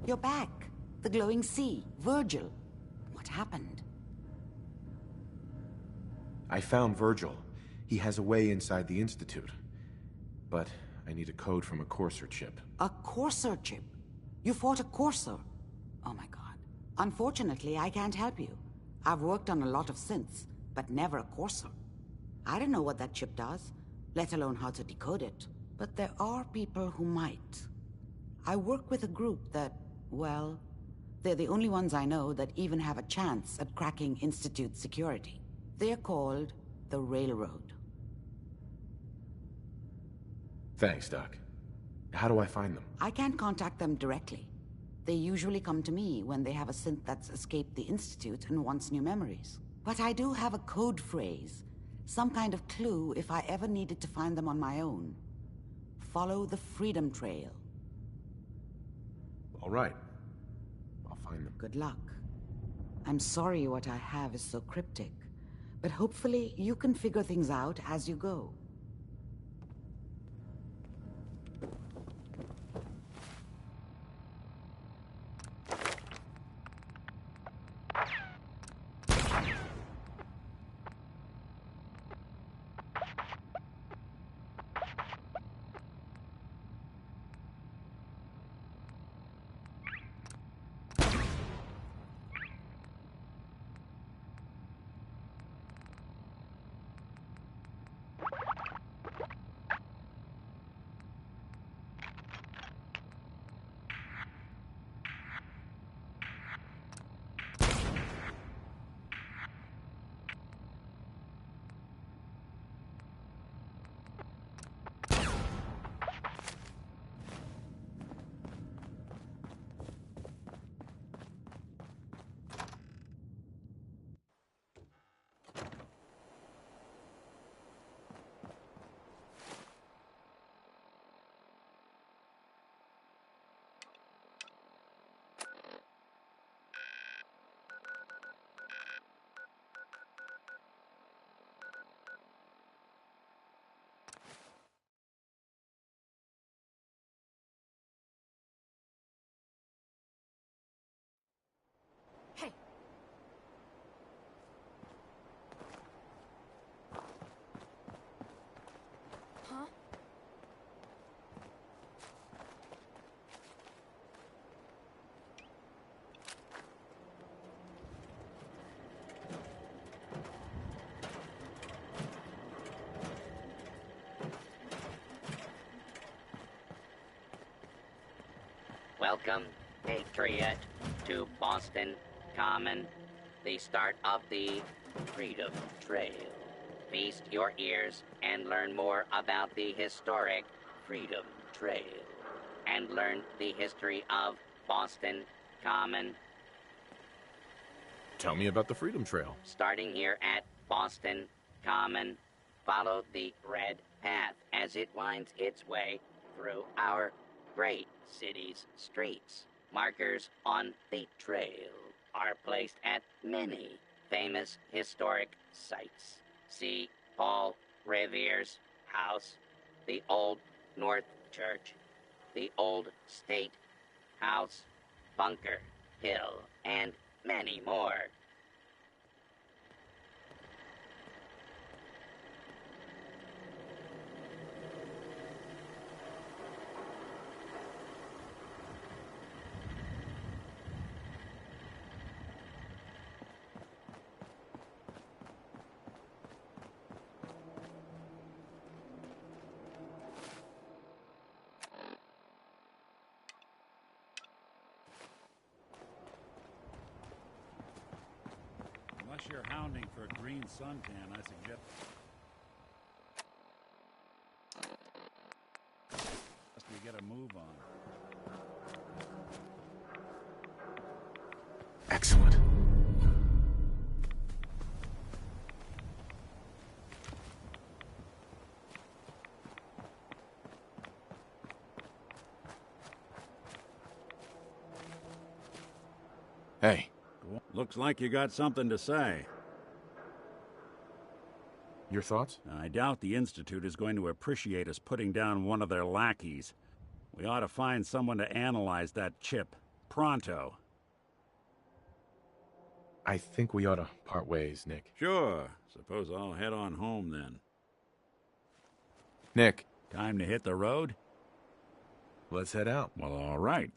You're back. The glowing sea. Virgil. What happened? I found Virgil. He has a way inside the Institute. But I need a code from a Courser chip. A Courser chip? You fought a Courser? Oh my god. Unfortunately, I can't help you. I've worked on a lot of synths, but never a Courser. I don't know what that chip does, let alone how to decode it. But there are people who might. I work with a group that, well, they're the only ones I know that even have a chance at cracking Institute security. They're called the Railroad. Thanks, Doc. How do I find them? I can't contact them directly. They usually come to me when they have a synth that's escaped the Institute and wants new memories. But I do have a code phrase, some kind of clue if I ever needed to find them on my own. Follow the Freedom Trail. All right. I'll find them. Good luck. I'm sorry what I have is so cryptic, but hopefully you can figure things out as you go. Hey! Huh? Welcome, Patriot, to Boston Common, the start of the Freedom Trail. Feast your ears and learn more about the historic Freedom Trail, and learn the history of Boston Common. Tell me about the Freedom Trail. Starting here at Boston Common, follow the red path as it winds its way through our great city's streets. Markers on the trail are placed at many famous historic sites. See Paul Revere's house, the Old North Church, the Old State House, Bunker Hill, and many more. Unless you're hounding for a green suntan, I suggest we get a move on. Excellent. Hey. Cool. Looks like you got something to say. Your thoughts? I doubt the Institute is going to appreciate us putting down one of their lackeys. We ought to find someone to analyze that chip. pronto. I think we ought to part ways, Nick. Sure. Suppose I'll head on home then. Nick, Time to hit the road? let's head out. Well, all right.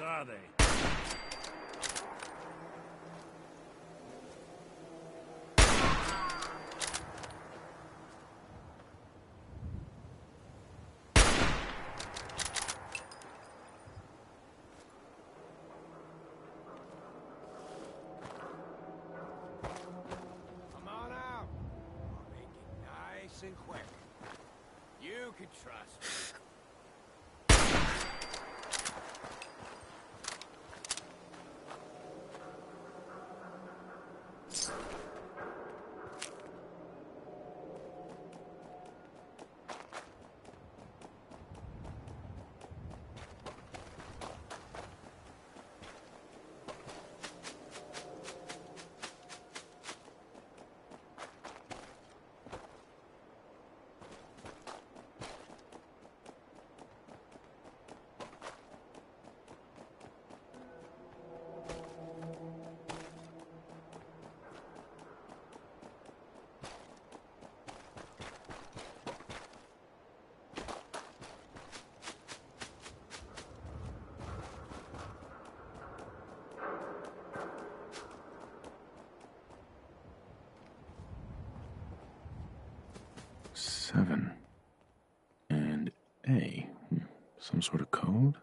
Are they? Come on out. I'll make it nice and quick. You can trust me. Seven. And A. Some sort of code?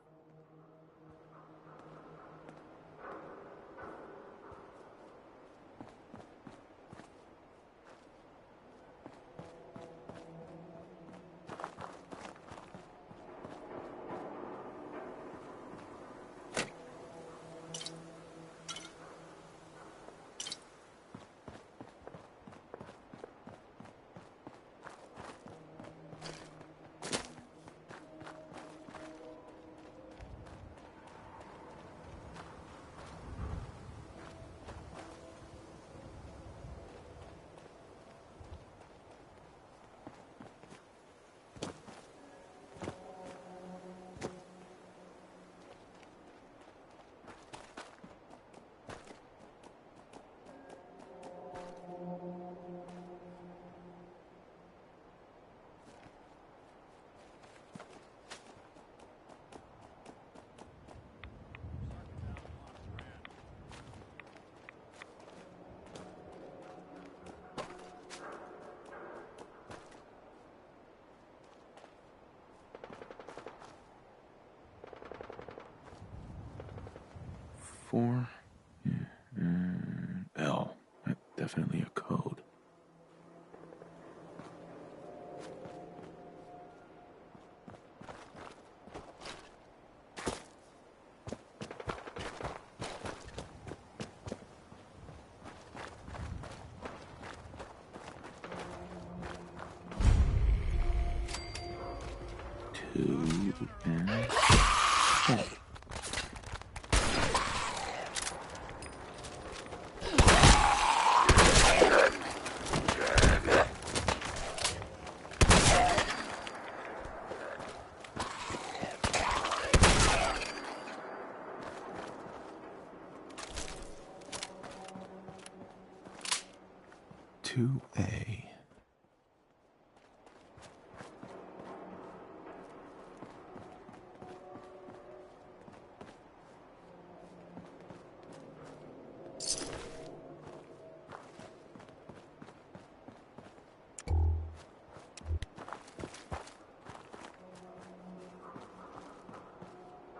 4. Yeah. L. That's definitely a code. Two and oh. 2A.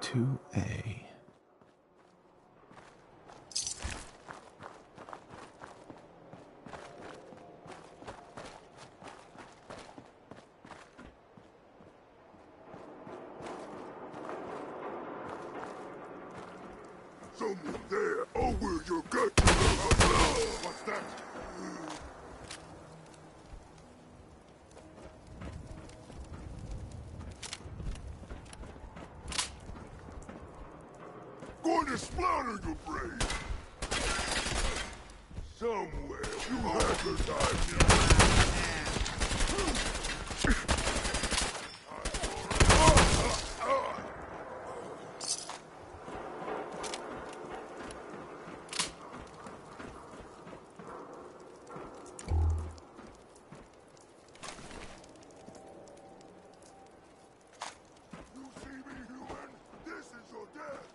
Two A. Someone there. Oh, where your gut? What's that? Going to splatter your brain. Somewhere you had your time. You see me, human? This is your death.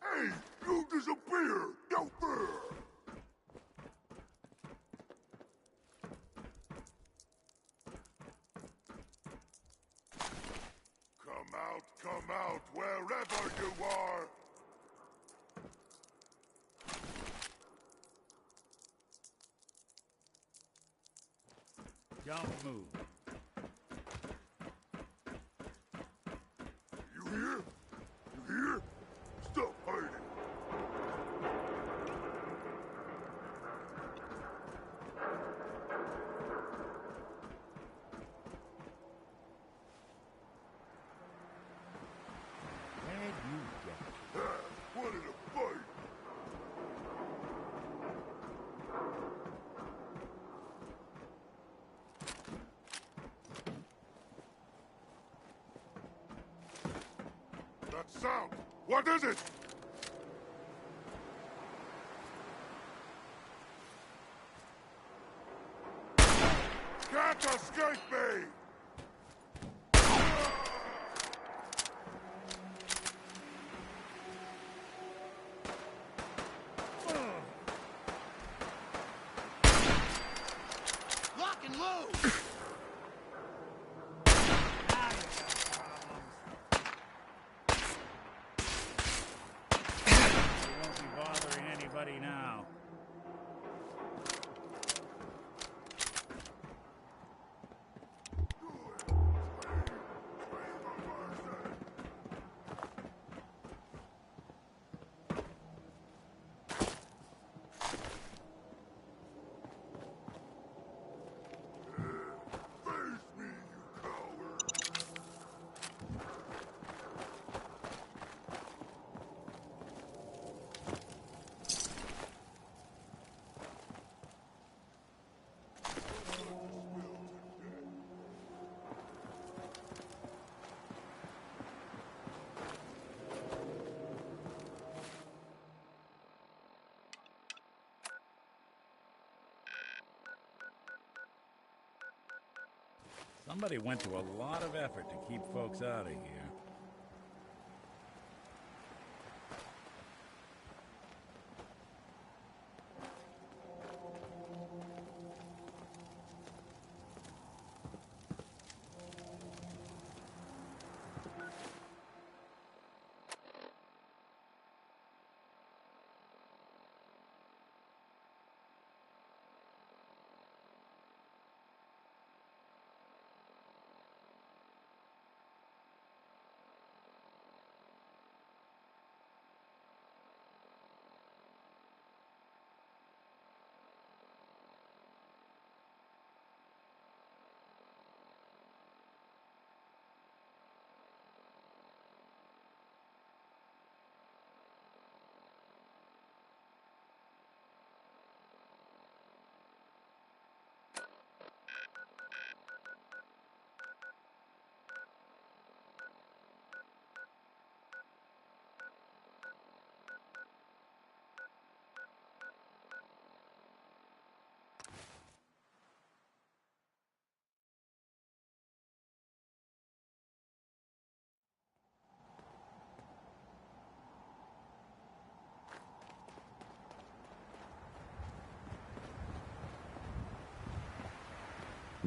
Hey, you disappeared out there. Come out, wherever you are. Don't move. You hear? You hear? Stop hiding. Where'd you get it? Wanted a fight. That sound! What is it? Can't escape me! Lock and load! You won't be bothering anybody now. Face me, you coward! Somebody went to a lot of effort to keep folks out of here.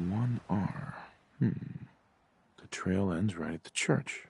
1R. The trail ends right at the church.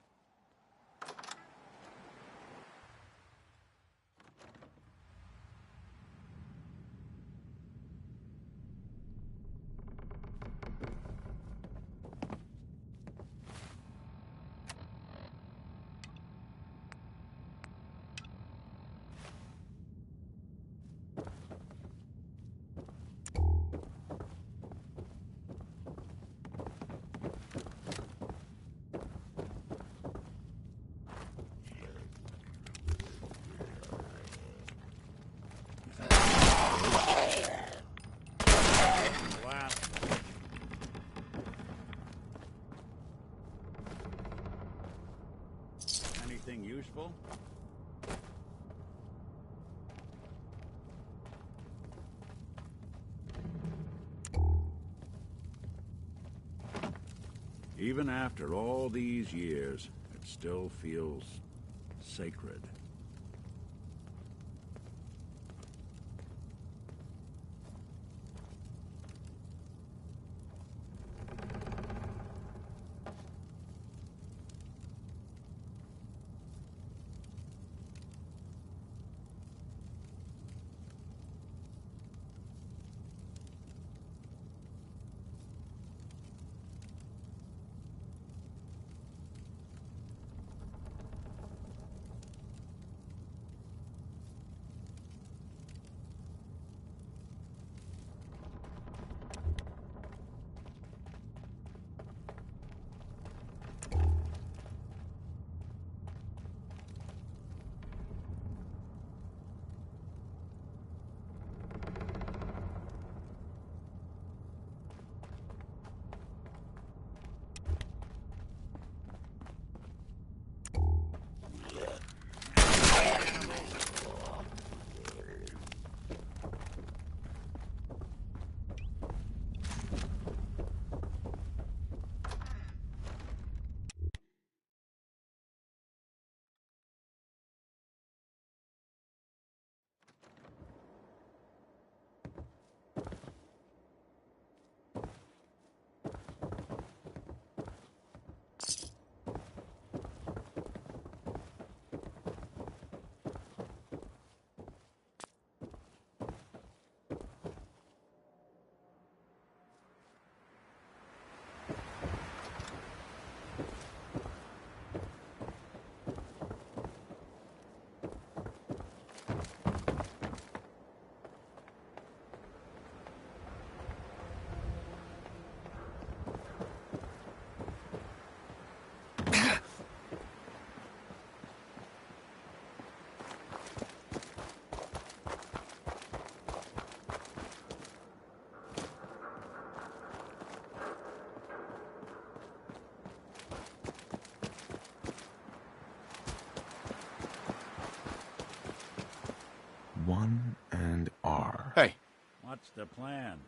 Anything useful? Even after all these years, it still feels sacred. One and R. Hey, What's the plan?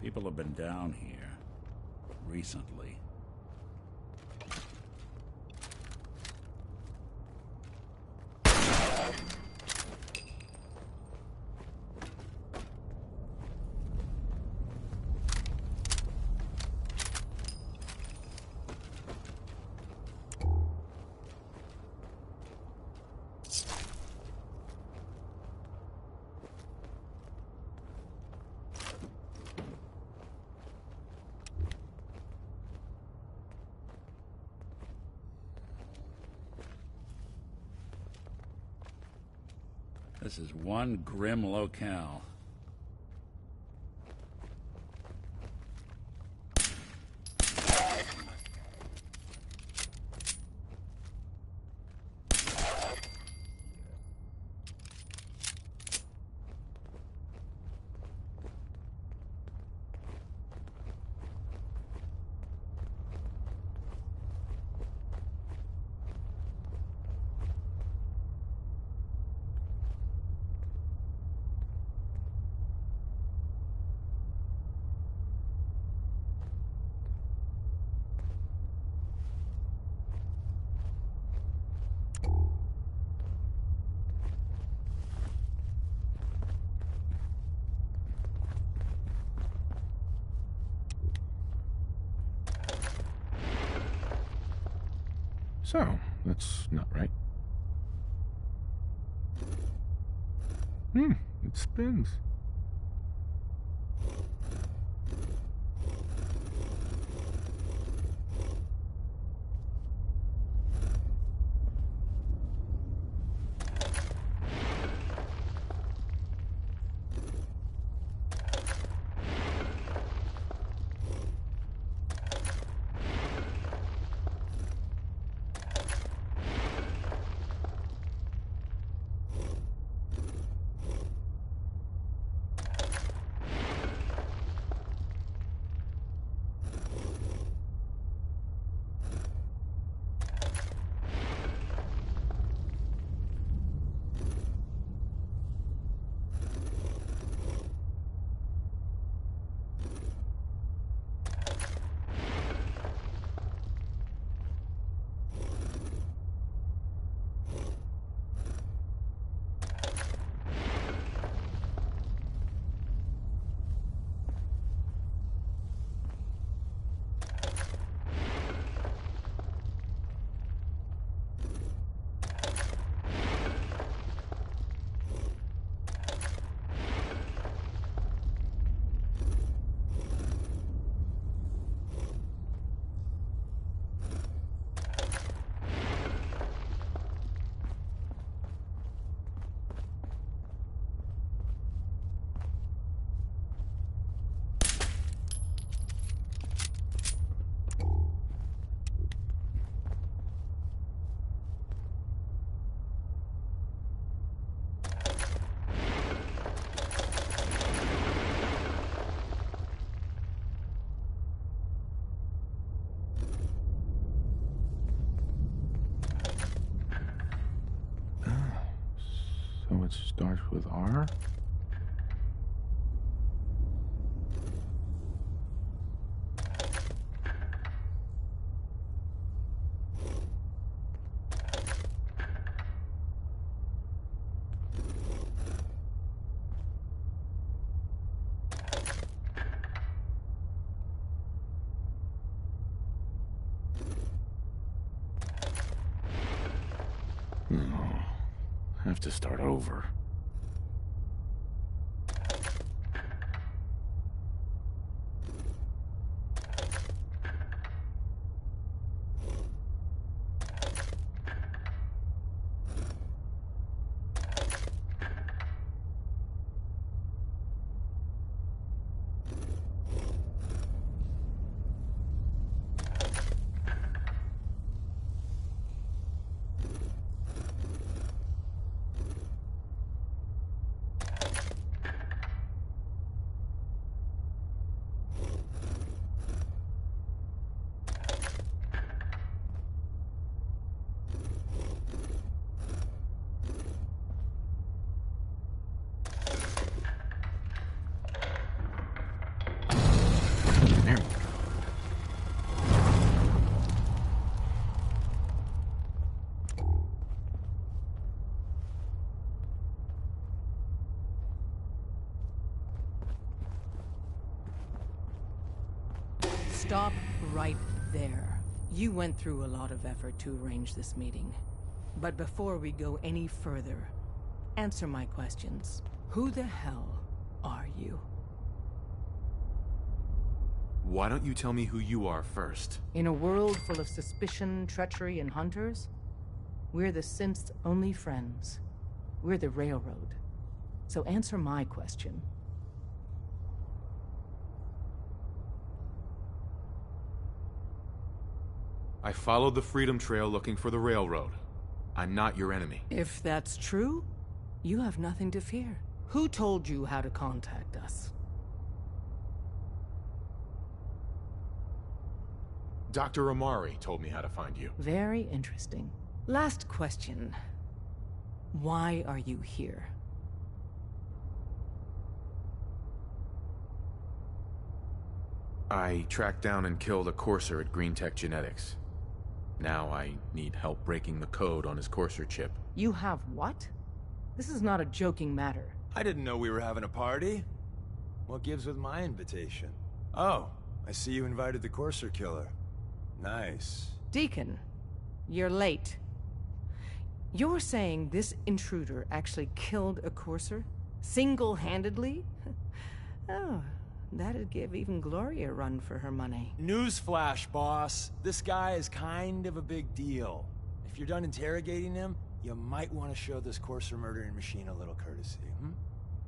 People have been down here recently. This is one grim locale. So, that's not right. It spins. So it starts with R? Have to start over. Stop right there. You went through a lot of effort to arrange this meeting. But before we go any further, answer my questions. Who the hell are you? Why don't you tell me who you are first? In a world full of suspicion, treachery, and hunters, we're the synth's only friends. We're the Railroad. So answer my question. I followed the Freedom Trail looking for the Railroad. I'm not your enemy. If that's true, you have nothing to fear. Who told you how to contact us? Dr. Amari told me how to find you. Very interesting. Last question. Why are you here? I tracked down and killed a Courser at Green Tech Genetics. Now I need help breaking the code on his Courser chip. You have what? This is not a joking matter. I didn't know we were having a party. What gives with my invitation? Oh, I see you invited the Courser killer. Nice. Deacon, you're late. You're saying this intruder actually killed a Courser? Single-handedly? Oh, that'd give even Gloria a run for her money. Newsflash, boss. This guy is kind of a big deal. If you're done interrogating him, you might want to show this Courser murdering machine a little courtesy,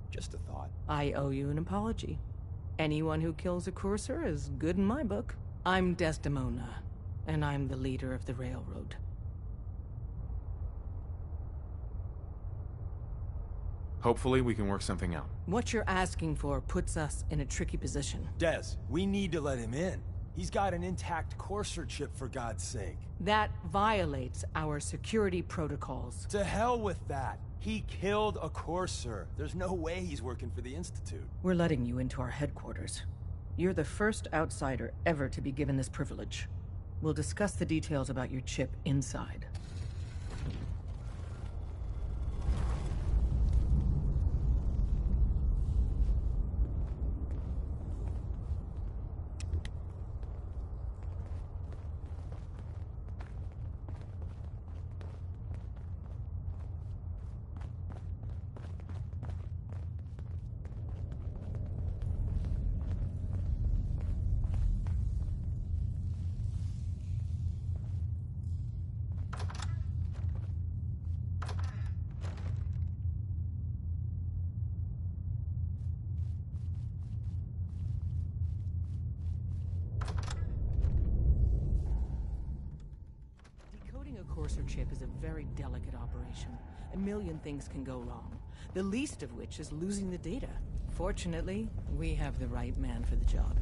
Just a thought. I owe you an apology. Anyone who kills a Courser is good in my book. I'm Desdemona, and I'm the leader of the Railroad. Hopefully we can work something out. What you're asking for puts us in a tricky position. Des, we need to let him in. He's got an intact Courser chip, for God's sake. That violates our security protocols. To hell with that. He killed a Courser. There's no way he's working for the Institute. We're letting you into our headquarters. You're the first outsider ever to be given this privilege. We'll discuss the details about your chip inside. Courser chip is a very delicate operation. A million things can go wrong, the least of which is losing the data. Fortunately, we have the right man for the job.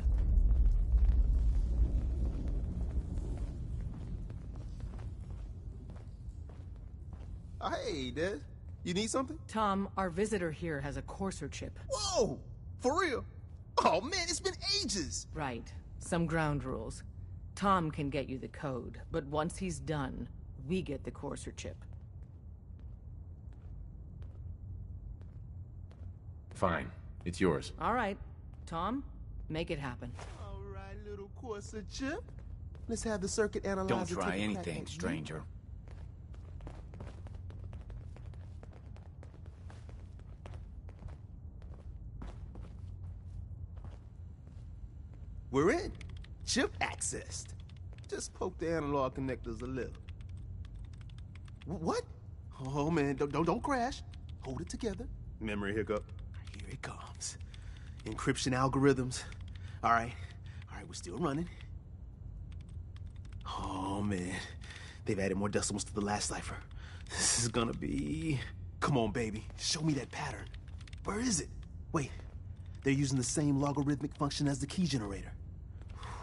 Hey, Des. You need something? Tom, our visitor here has a Courser chip. Whoa! For real? Oh, man, it's been ages! Right. Some ground rules. Tom can get you the code, but once he's done, we get the Courser chip. Fine. It's yours. All right. Tom, make it happen. All right, little Courser chip. Let's have the circuit analyzer. Don't try take a crack anything, at you. stranger. We're in. Chip accessed. Just poke the analog connectors a little. What? Oh man, don't crash. Hold it together. Memory hiccup. Here it comes. Encryption algorithms. All right, we're still running. Oh man, they've added more decimals to the last cipher. This is gonna be... Come on, baby, show me that pattern. Where is it? Wait, they're using the same logarithmic function as the key generator.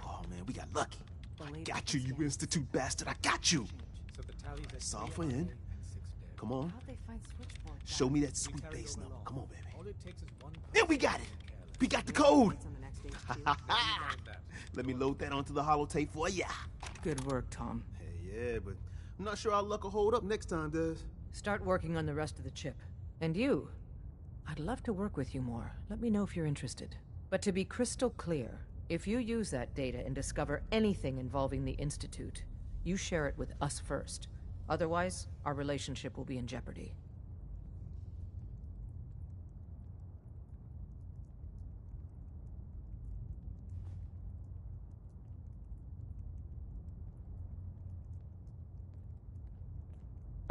Oh man, we got lucky. I got you, you Institute bastard, I got you! Solve for N. Come on. Show me that sweet base number. Come on, baby. Then we got it! We got the code! Let me load that onto the holotape for ya. Good work, Tom. Hey, yeah, but I'm not sure our luck will hold up next time, Des. Start working on the rest of the chip. And you, I'd love to work with you more. Let me know if you're interested. But to be crystal clear, If you use that data and discover anything involving the Institute, you share it with us first. Otherwise, our relationship will be in jeopardy.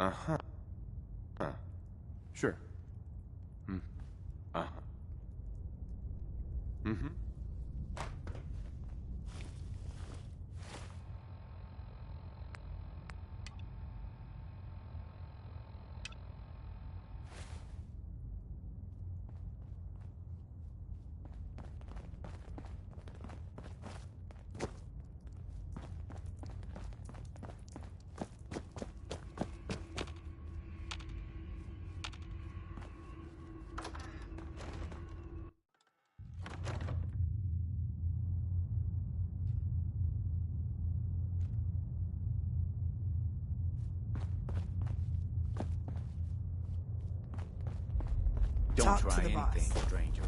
Uh-huh. Sure. Uh-huh. Mm-hmm. Don't Talk try to the anything, boss. stranger.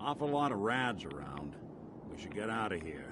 Awful lot of rads around. We should get out of here.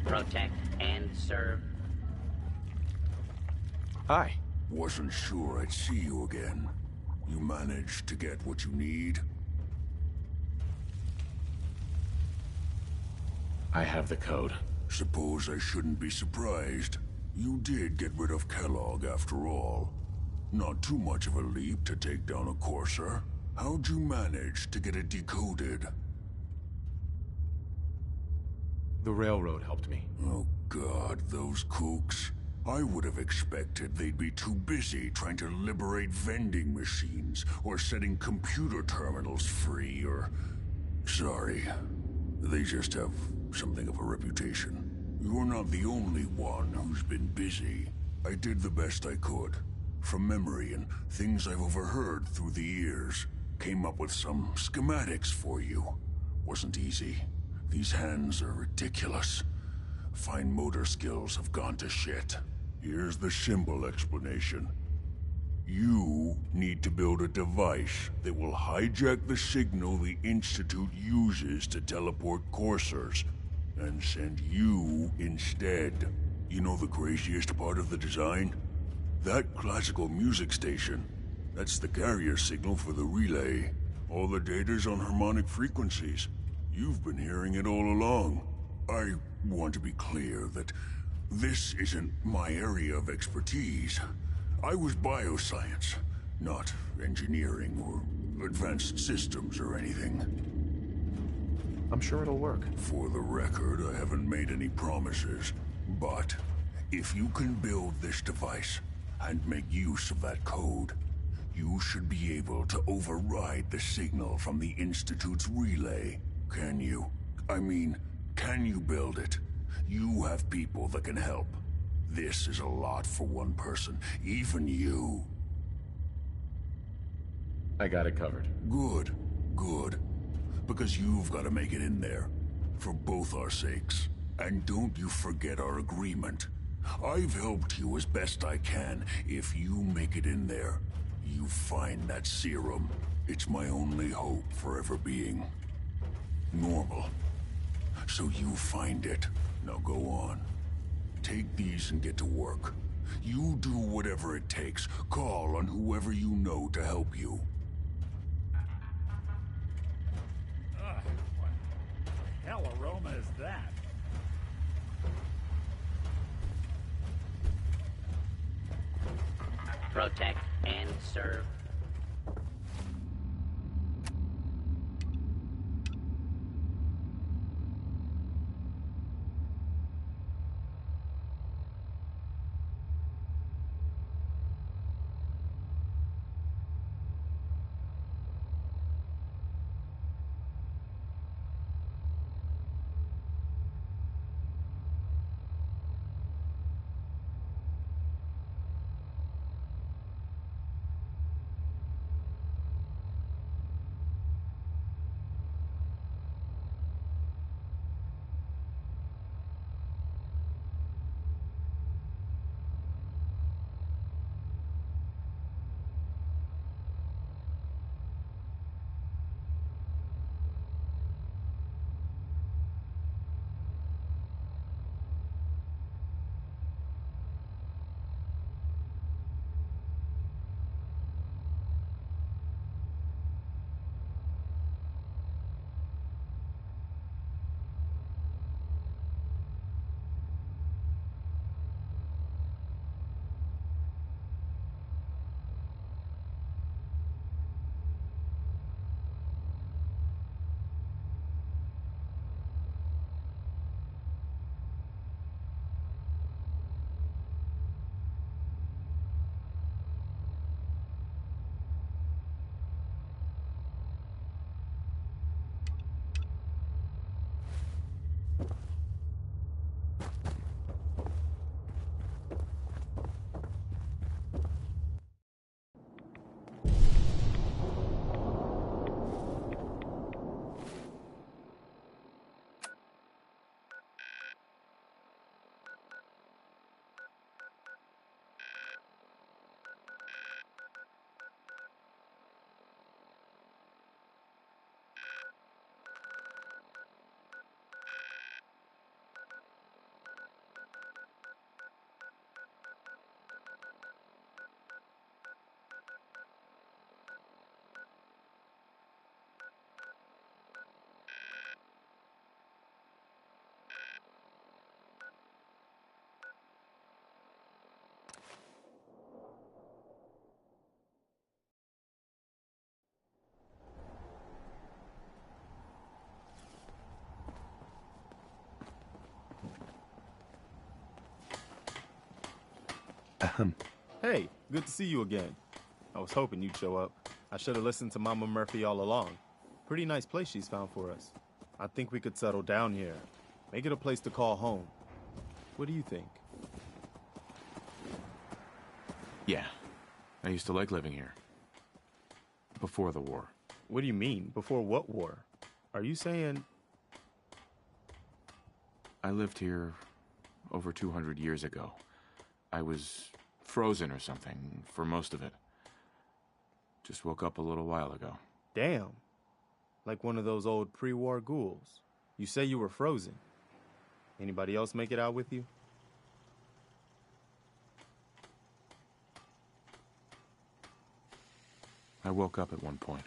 Protect and serve. Hi. Wasn't sure I'd see you again. You managed to get what you need? I have the code. Suppose I shouldn't be surprised. You did get rid of Kellogg after all. Not too much of a leap to take down a Courser. How'd you manage to get it decoded? The railroad helped me. Oh God, those kooks. I would have expected they'd be too busy trying to liberate vending machines, or setting computer terminals free, or... Sorry. They just have something of a reputation. You're not the only one who's been busy. I did the best I could. From memory and things I've overheard through the years. Came up with some schematics for you. Wasn't easy. These hands are ridiculous. Fine motor skills have gone to shit. Here's the symbol explanation. You need to build a device that will hijack the signal the Institute uses to teleport coursers, and send you instead. You know the craziest part of the design? That classical music station. That's the carrier signal for the relay. All the data's on harmonic frequencies. You've been hearing it all along. I want to be clear that this isn't my area of expertise. I was bioscience, not engineering or advanced systems or anything. I'm sure it'll work. For the record, I haven't made any promises, but if you can build this device and make use of that code, You should be able to override the signal from the Institute's relay. Can you? I mean, can you build it? You have people that can help. This is a lot for one person, even you. I got it covered. Good, good. Because you've got to make it in there. For both our sakes. And don't you forget our agreement. I've helped you as best I can. If you make it in there, you find that serum. It's my only hope for ever being normal. So you find it. Now go on. Take these and get to work. You do whatever it takes. Call on whoever you know to help you. What the hell aroma is that? Protect and serve. Hey, good to see you again. I was hoping you'd show up. I should have listened to Mama Murphy all along. Pretty nice place she's found for us. I think we could settle down here. Make it a place to call home. What do you think? Yeah. I used to like living here. Before the war. What do you mean? Before what war? Are you saying... I lived here over 200 years ago. I was frozen or something for most of it. Just woke up a little while ago. Damn. Like one of those old pre-war ghouls. You say you were frozen. Anybody else make it out with you? I woke up at one point.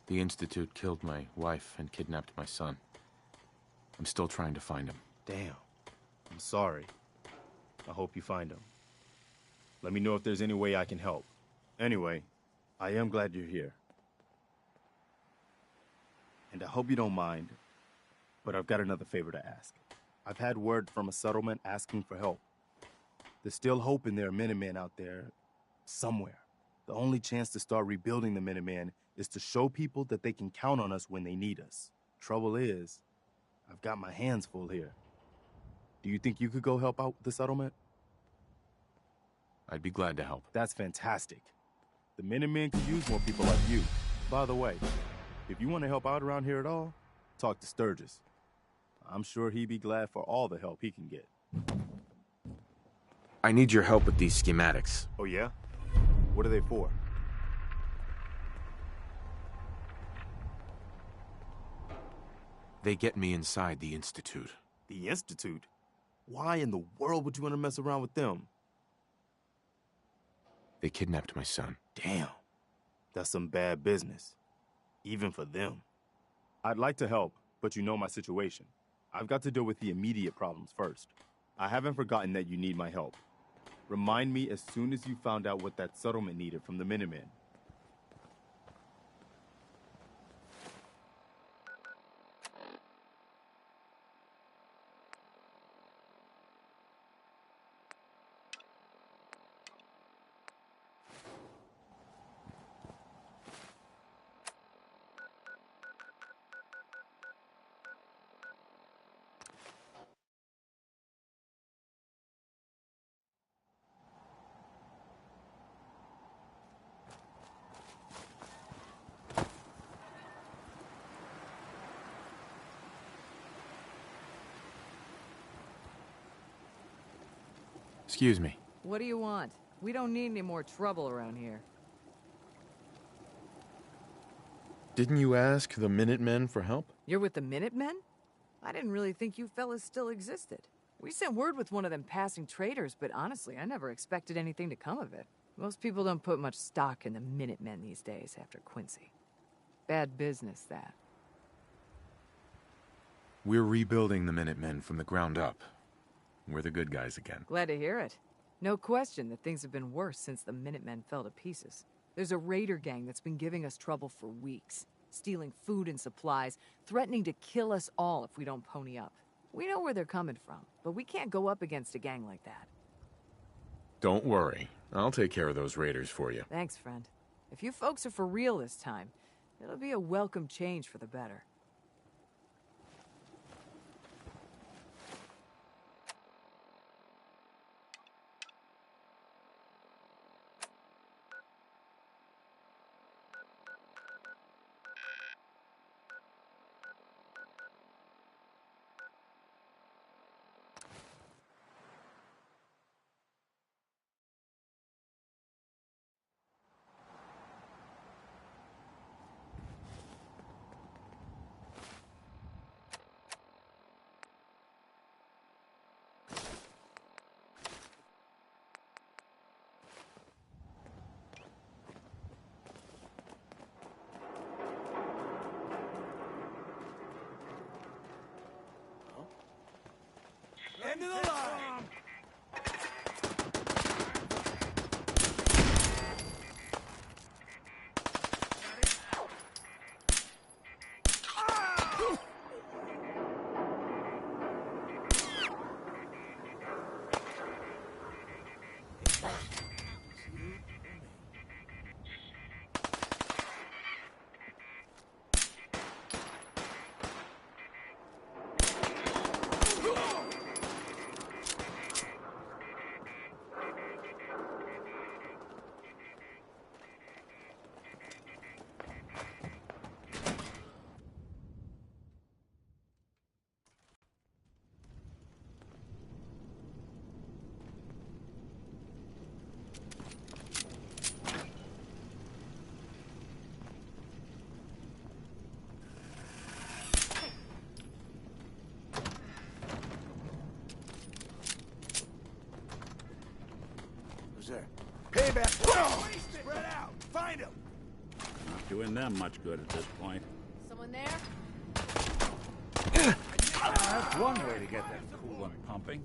The Institute killed my wife and kidnapped my son. I'm still trying to find him. Damn. I'm sorry. I hope you find him. Let me know if there's any way I can help. Anyway, I am glad you're here. And I hope you don't mind, but I've got another favor to ask. I've had word from a settlement asking for help. There's still hope in there are Minutemen out there somewhere. The only chance to start rebuilding the Minuteman is to show people that they can count on us when they need us. Trouble is, I've got my hands full here. Do you think you could go help out the settlement? I'd be glad to help. That's fantastic. The Minutemen could use more people like you. By the way, if you want to help out around here at all, talk to Sturgis. I'm sure he'd be glad for all the help he can get. I need your help with these schematics. Oh, yeah? What are they for? They get me inside the Institute. The Institute? Why in the world would you want to mess around with them? They kidnapped my son. Damn. That's some bad business. Even for them. I'd like to help, but you know my situation. I've got to deal with the immediate problems first. I haven't forgotten that you need my help. Remind me as soon as you found out what that settlement needed from the Minutemen. Excuse me. What do you want? We don't need any more trouble around here. Didn't you ask the Minutemen for help? You're with the Minutemen? I didn't really think you fellas still existed. We sent word with one of them passing traders, but honestly, I never expected anything to come of it. Most people don't put much stock in the Minutemen these days after Quincy. Bad business, that. We're rebuilding the Minutemen from the ground up. We're the good guys again. Glad to hear it. No question that things have been worse since the Minutemen fell to pieces. There's a raider gang that's been giving us trouble for weeks, stealing food and supplies, threatening to kill us all if we don't pony up. We know where they're coming from, but we can't go up against a gang like that. Don't worry. I'll take care of those raiders for you. Thanks, friend. If you folks are for real this time, it'll be a welcome change for the better. End of the line! There. Payback! Spread out! Find him! Not doing them much good at this point. Someone there? That's one way to get that coolant pumping.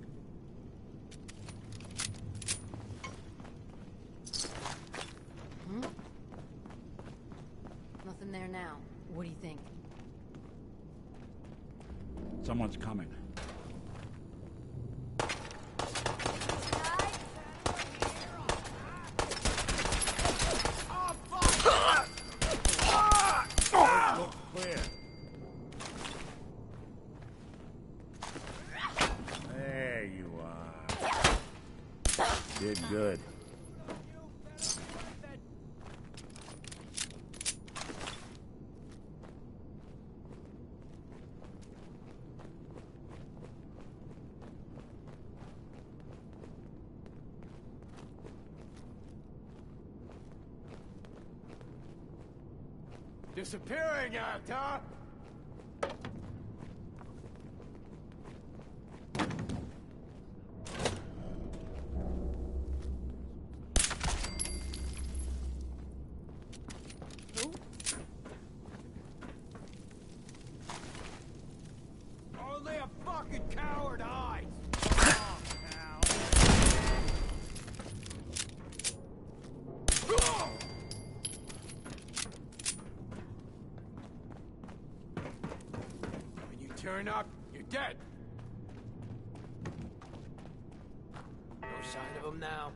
Nothing there now. What do you think? Someone's coming. Did good. Disappearing act, huh? Only a fucking coward hides. When you turn up, you're dead. No sign of him now.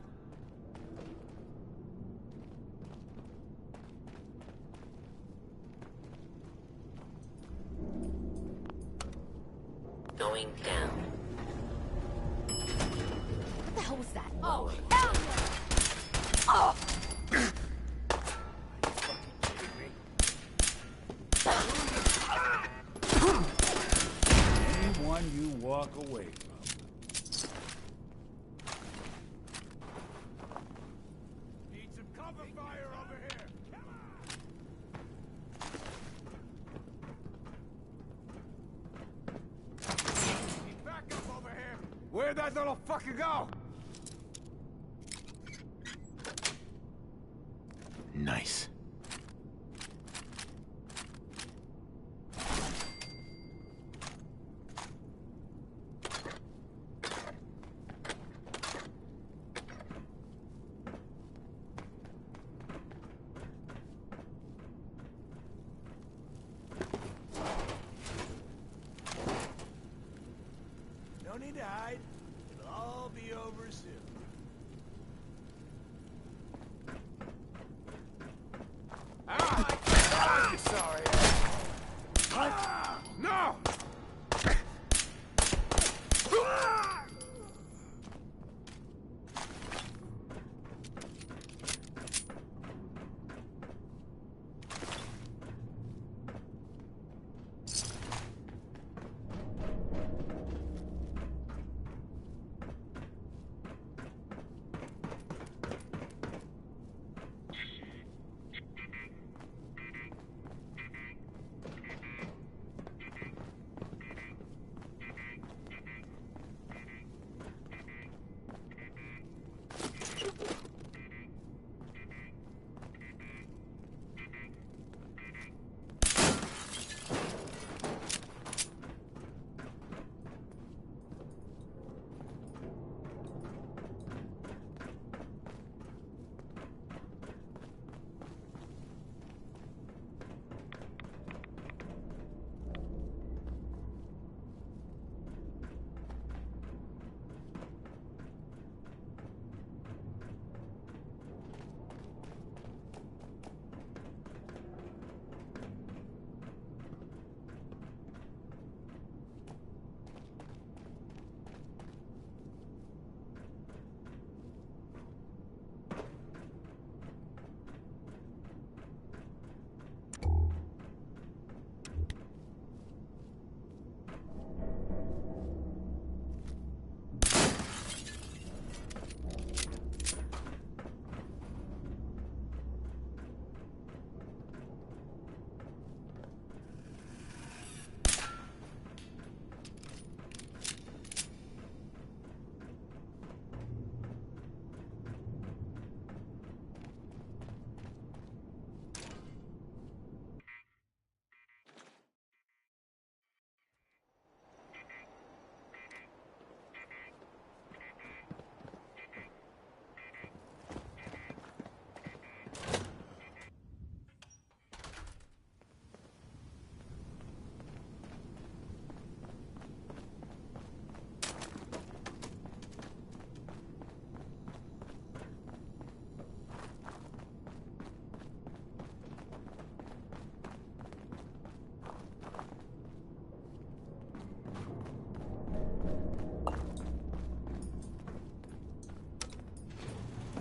Going down. What the hell was that? Oh, hell no! Oh! Anyone you walk away from. Need some cover fire over here. Come on! Need backup over here. Where'd that little fucker go? Nice. No need to hide. It'll all be over soon. Ah! Sorry. What? No!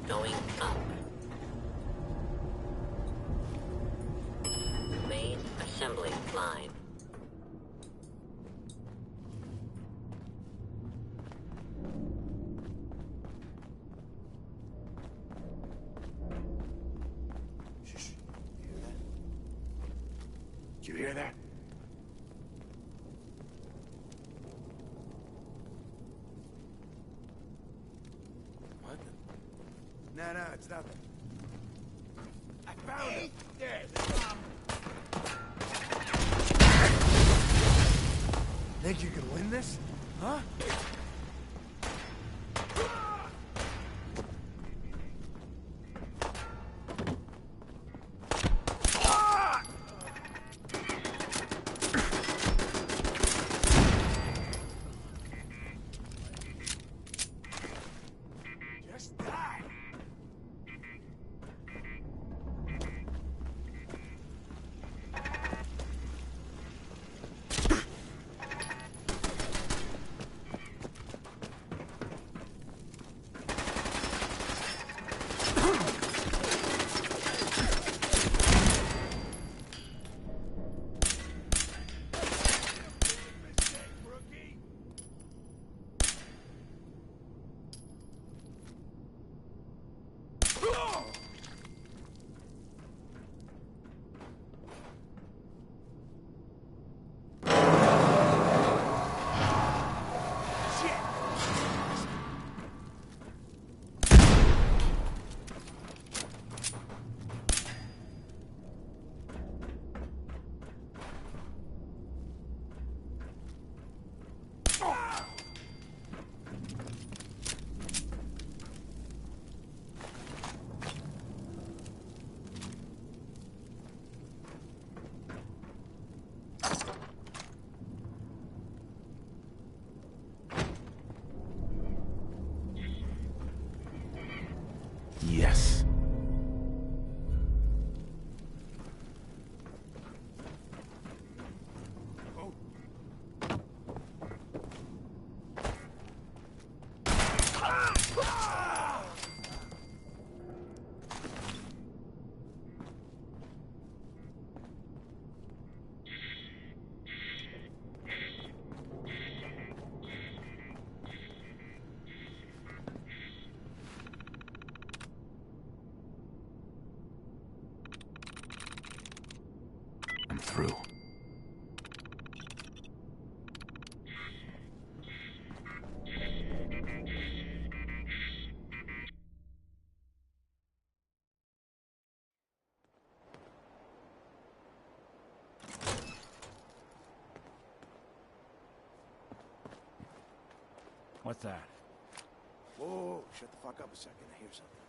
going up. Main assembly line. Shh. You hear that? Did you hear that? What? No, it's nothing. I found it. There. Think you can win this? Huh? Just die. Yes. I'm through. What's that? Whoa, shut the fuck up a second. I hear something.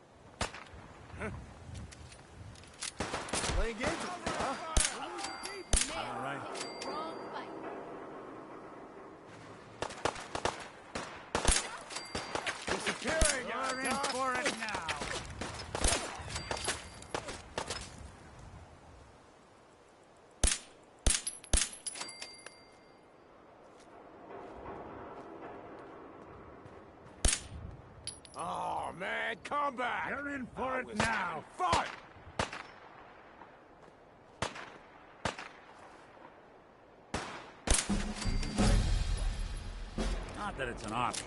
Huh? Playing games with me, huh? All right. Wrong fight. Disappearing, You're in for it now. Oh, man, come back! You're in for it now. Fun! Not that it's an option.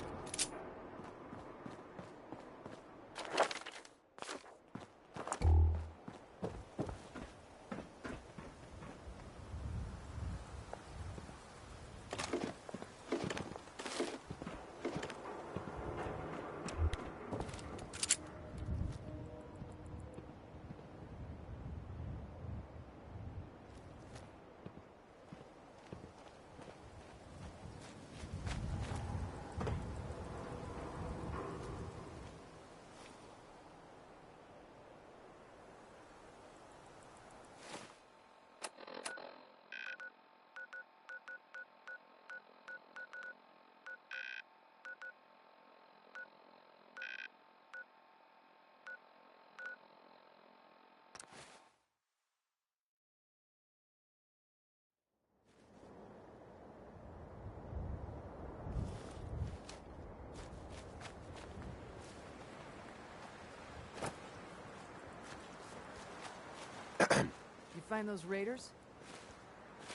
You find those raiders?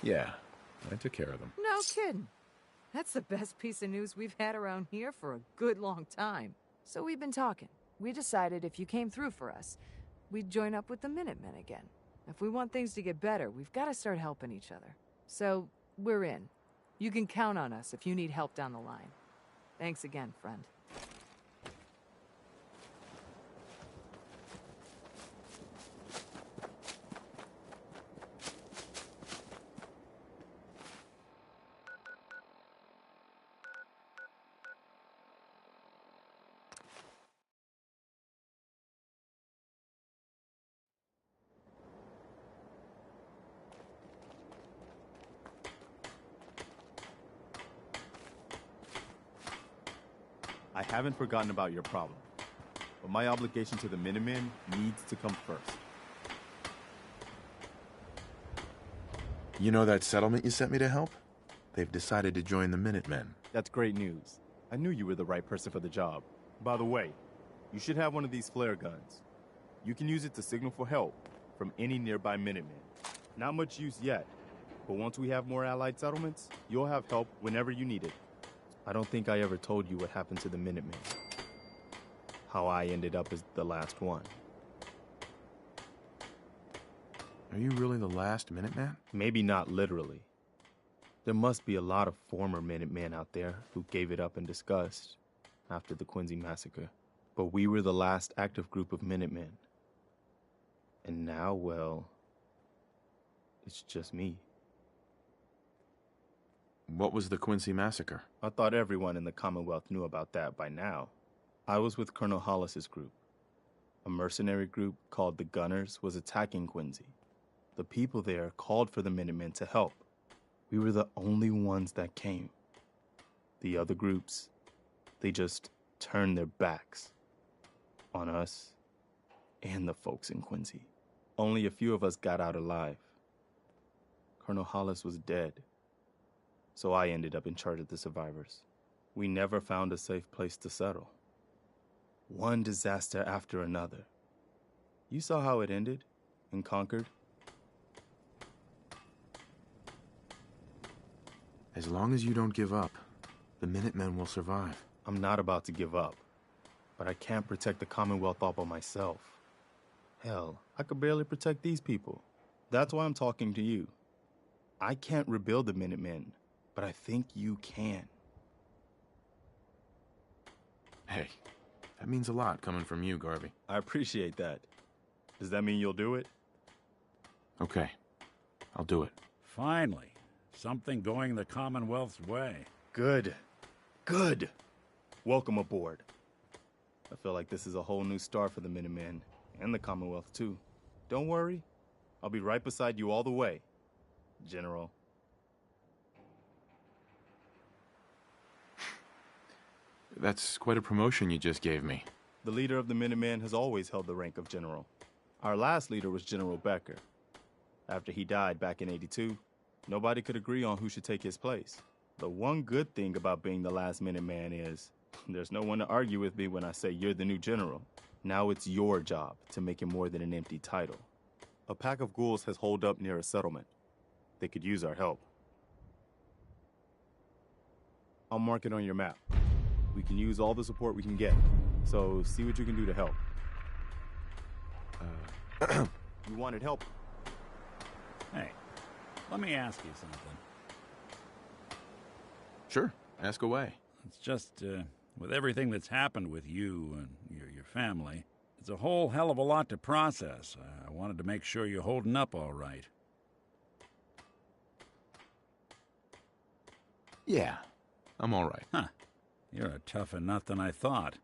Yeah, I took care of them. No kidding. That's the best piece of news we've had around here for a good long time. So we've been talking. We decided if you came through for us, we'd join up with the Minutemen again. If we want things to get better, we've got to start helping each other. So, we're in. You can count on us if you need help down the line. Thanks again, friend. I haven't forgotten about your problem, but my obligation to the Minutemen needs to come first. You know that settlement you sent me to help? They've decided to join the Minutemen. That's great news. I knew you were the right person for the job. By the way, you should have one of these flare guns. You can use it to signal for help from any nearby Minutemen. Not much use yet, but once we have more allied settlements, you'll have help whenever you need it. I don't think I ever told you what happened to the Minutemen. How I ended up as the last one. Are you really the last Minuteman? Maybe not literally. There must be a lot of former Minutemen out there who gave it up in disgust after the Quincy massacre. But we were the last active group of Minutemen. And now, well, it's just me. What was the Quincy massacre? I thought everyone in the Commonwealth knew about that by now. I was with Colonel Hollis's group. A mercenary group called the Gunners was attacking Quincy. The people there called for the Minutemen to help. We were the only ones that came. The other groups, they just turned their backs on us and the folks in Quincy. Only a few of us got out alive. Colonel Hollis was dead. So I ended up in charge of the survivors. We never found a safe place to settle. One disaster after another. You saw how it ended in Concord? As long as you don't give up, the Minutemen will survive. I'm not about to give up, but I can't protect the Commonwealth all by myself. Hell, I could barely protect these people. That's why I'm talking to you. I can't rebuild the Minutemen, but I think you can. Hey, that means a lot coming from you, Garvey. I appreciate that. Does that mean you'll do it? Okay, I'll do it. Finally, something going the Commonwealth's way. Good. Good. Welcome aboard. I feel like this is a whole new start for the Minutemen, and the Commonwealth, too. Don't worry. I'll be right beside you all the way, General. That's quite a promotion you just gave me. The leader of the Minutemen has always held the rank of general. Our last leader was General Becker. After he died back in '82, nobody could agree on who should take his place. The one good thing about being the last Minuteman is there's no one to argue with me when I say you're the new general. Now it's your job to make it more than an empty title. A pack of ghouls has holed up near a settlement. They could use our help. I'll mark it on your map. We can use all the support we can get, so see what you can do to help. You wanted help? Hey, let me ask you something. Sure, ask away. It's just, with everything that's happened with you and your family, it's a whole hell of a lot to process. I wanted to make sure you're holding up all right. Yeah, I'm all right. Huh. You're a tougher nut than I thought.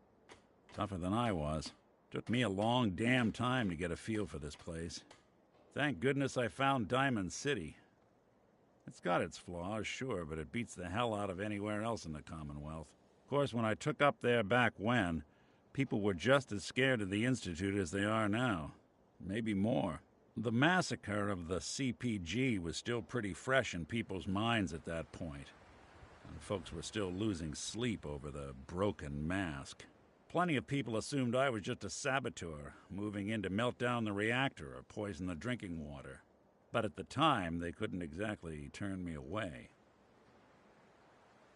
Tougher than I was. Took me a long damn time to get a feel for this place. Thank goodness I found Diamond City. It's got its flaws, sure, but it beats the hell out of anywhere else in the Commonwealth. Of course, when I took up there back when, people were just as scared of the Institute as they are now. Maybe more. The massacre of the CPG was still pretty fresh in people's minds at that point. And folks were still losing sleep over the broken mask. Plenty of people assumed I was just a saboteur, moving in to melt down the reactor or poison the drinking water. But at the time, they couldn't exactly turn me away.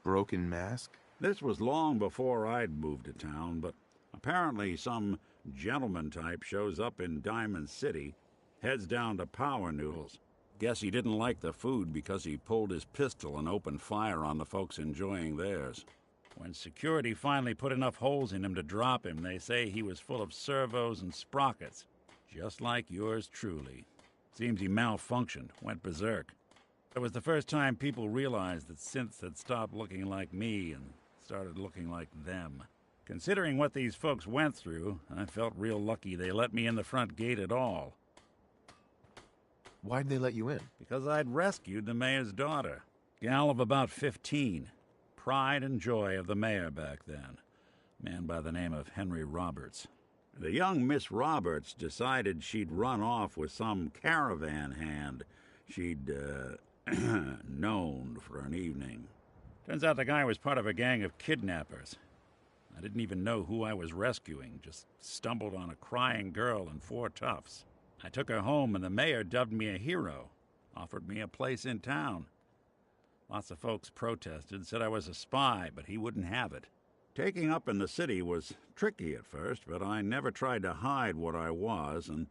Broken mask? This was long before I'd moved to town, but apparently some gentleman type shows up in Diamond City, heads down to Power Noodles. Guess he didn't like the food because he pulled his pistol and opened fire on the folks enjoying theirs. When security finally put enough holes in him to drop him, they say he was full of servos and sprockets, just like yours truly. Seems he malfunctioned, went berserk. It was the first time people realized that synths had stopped looking like me and started looking like them. Considering what these folks went through, I felt real lucky they let me in the front gate at all. Why'd they let you in? Because I'd rescued the mayor's daughter. Gal of about 15. Pride and joy of the mayor back then. Man by the name of Henry Roberts. The young Miss Roberts decided she'd run off with some caravan hand she'd, known for an evening. Turns out the guy was part of a gang of kidnappers. I didn't even know who I was rescuing, just stumbled on a crying girl and 4 toughs. I took her home and the mayor dubbed me a hero, offered me a place in town. Lots of folks protested, said I was a spy, but he wouldn't have it. Taking up in the city was tricky at first, but I never tried to hide what I was, and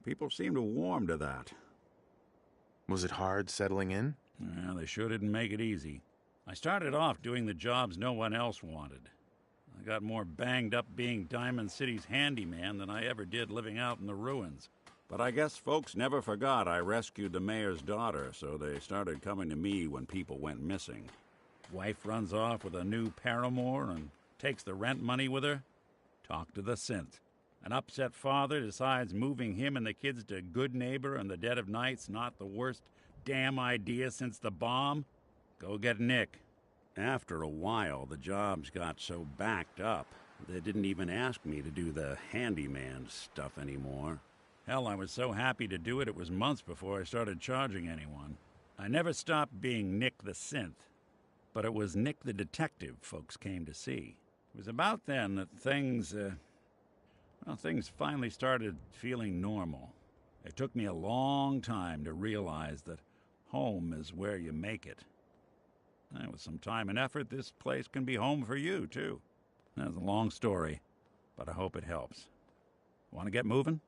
people seemed to warm to that. Was it hard settling in? Yeah, they sure didn't make it easy. I started off doing the jobs no one else wanted. I got more banged up being Diamond City's handyman than I ever did living out in the ruins. But I guess folks never forgot I rescued the mayor's daughter, so they started coming to me when people went missing. Wife runs off with a new paramour and takes the rent money with her. Talk to the synth. An upset father decides moving him and the kids to Good Neighbor in the dead of night's not the worst damn idea since the bomb. Go get Nick. After a while, the jobs got so backed up, they didn't even ask me to do the handyman stuff anymore. Hell, I was so happy to do it, it was months before I started charging anyone. I never stopped being Nick the Synth, but it was Nick the Detective folks came to see. It was about then that things finally started feeling normal. It took me a long time to realize that home is where you make it. And with some time and effort, this place can be home for you, too. That's a long story, but I hope it helps. Want to get moving?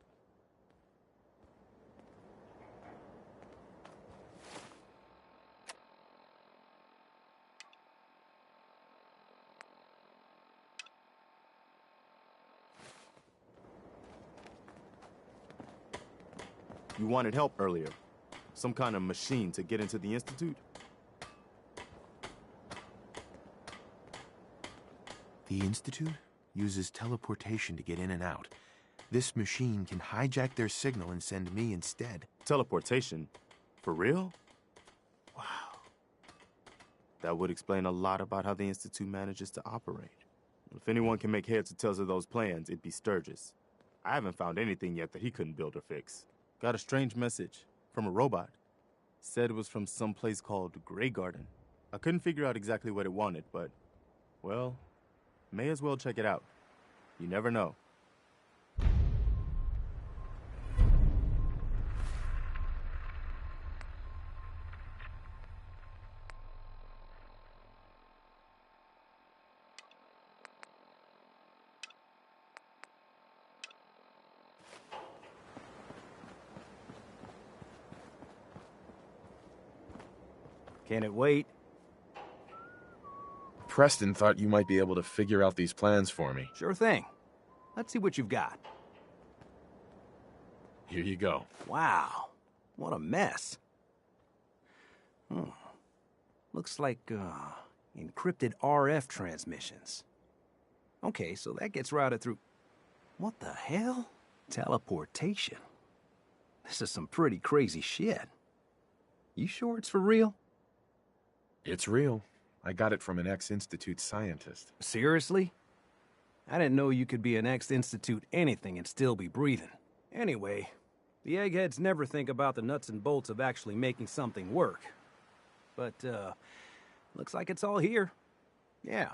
You wanted help earlier. Some kind of machine to get into the Institute? The Institute uses teleportation to get in and out. This machine can hijack their signal and send me instead. Teleportation? For real? Wow. That would explain a lot about how the Institute manages to operate. If anyone can make heads or tails of those plans, it'd be Sturgis. I haven't found anything yet that he couldn't build or fix. Got a strange message from a robot. Said it was from some place called Grey Garden. I couldn't figure out exactly what it wanted, but, well, may as well check it out. You never know. Can it wait? Preston thought you might be able to figure out these plans for me. Sure thing. Let's see what you've got. Here you go. Wow. What a mess. Looks like, encrypted RF transmissions. Okay, so that gets routed through... What the hell? Teleportation. This is some pretty crazy shit. You sure it's for real? It's real. I got it from an ex-Institute scientist. Seriously? I didn't know you could be an ex-Institute anything and still be breathing. Anyway, the eggheads never think about the nuts and bolts of actually making something work. But, looks like it's all here. Yeah,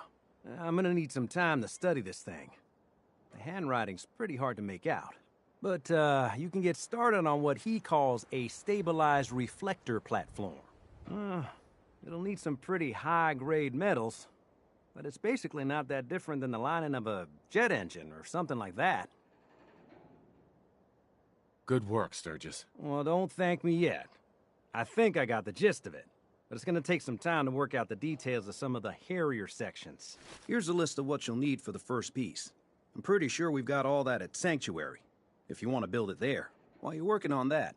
I'm gonna need some time to study this thing. The handwriting's pretty hard to make out. But, you can get started on what he calls a stabilized reflector platform. It'll need some pretty high-grade metals, but it's basically not that different than the lining of a jet engine or something like that. Good work, Sturgis. Well, don't thank me yet. I think I got the gist of it, but it's gonna take some time to work out the details of some of the hairier sections. Here's a list of what you'll need for the first piece. I'm pretty sure we've got all that at Sanctuary, if you want to build it there. While you're working on that,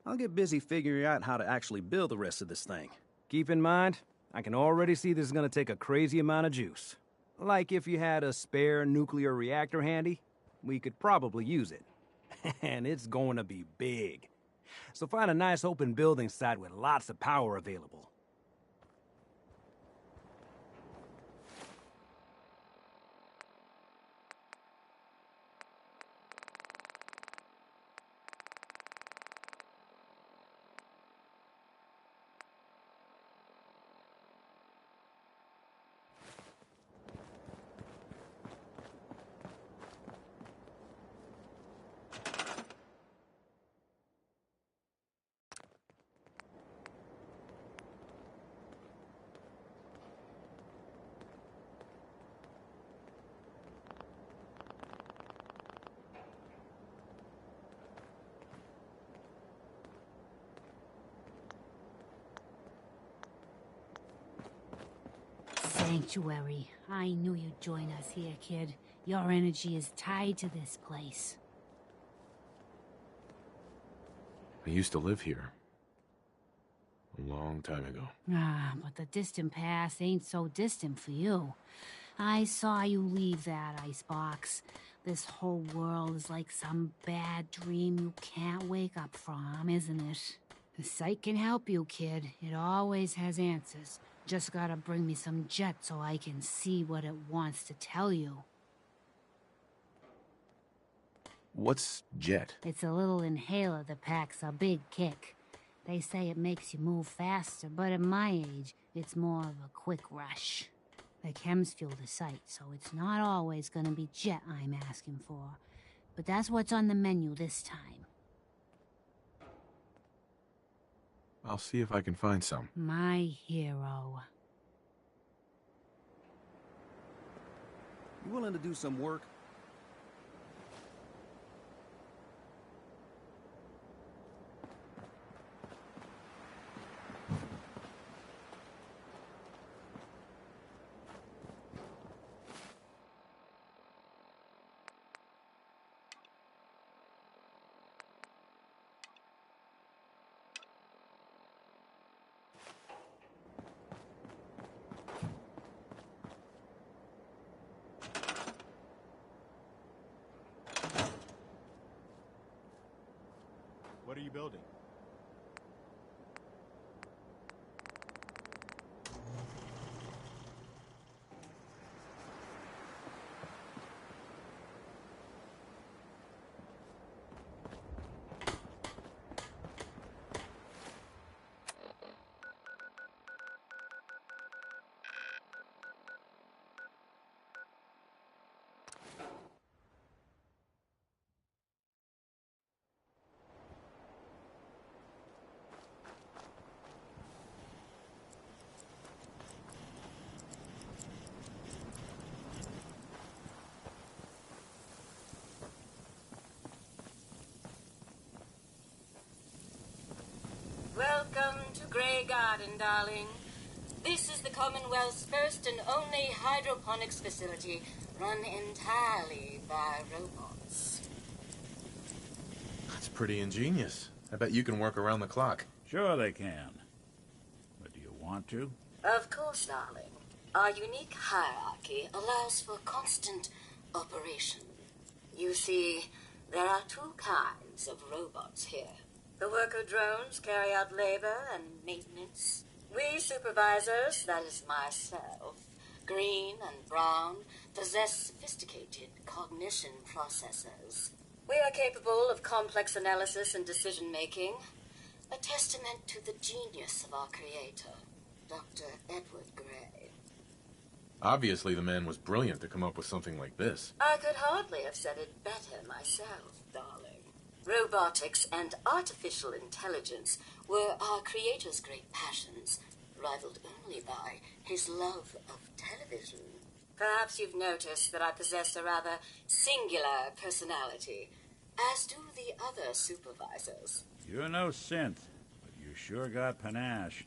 I'll get busy figuring out how to actually build the rest of this thing. Keep in mind, I can already see this is gonna take a crazy amount of juice. Like if you had a spare nuclear reactor handy, we could probably use it. And it's going to be big. So find a nice open building site with lots of power available. Sanctuary. I knew you'd join us here, kid. Your energy is tied to this place. I used to live here. A long time ago. But the distant past ain't so distant for you. I saw you leave that icebox. This whole world is like some bad dream you can't wake up from, isn't it? The site can help you, kid. It always has answers. Just gotta bring me some jet so I can see what it wants to tell you. What's jet? It's a little inhaler that packs a big kick. They say it makes you move faster, but at my age, it's more of a quick rush. The chems fuel the site, so it's not always gonna be jet I'm asking for. But that's what's on the menu this time. I'll see if I can find some. My hero. You willing to do some work? What are you building? Welcome to Grey Garden, darling. This is the Commonwealth's first and only hydroponics facility run entirely by robots. That's pretty ingenious. I bet you can work around the clock. Sure they can. But do you want to? Of course, darling. Our unique hierarchy allows for constant operation. You see, there are two kinds of robots here. The worker drones carry out labor and maintenance. We supervisors, that is myself, green and brown, possess sophisticated cognition processors. We are capable of complex analysis and decision-making, a testament to the genius of our creator, Dr. Edward Grey. Obviously, the man was brilliant to come up with something like this. I could hardly have said it better myself, darling. Robotics and artificial intelligence were our creator's great passions, rivaled only by his love of television. Perhaps you've noticed that I possess a rather singular personality, as do the other supervisors. You're no synth, but you sure got panache.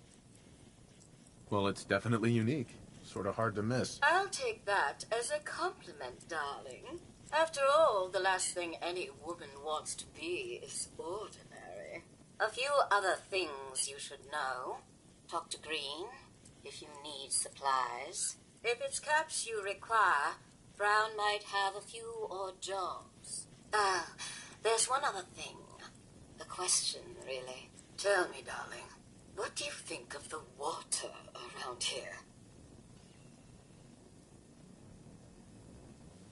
Well, it's definitely unique. Sort of hard to miss. I'll take that as a compliment, darling. After all, the last thing any woman wants to be is ordinary. A few other things you should know. Talk to Green if you need supplies. If it's caps you require, Brown might have a few odd jobs. There's one other thing. A question, really. Tell me, darling, what do you think of the water around here?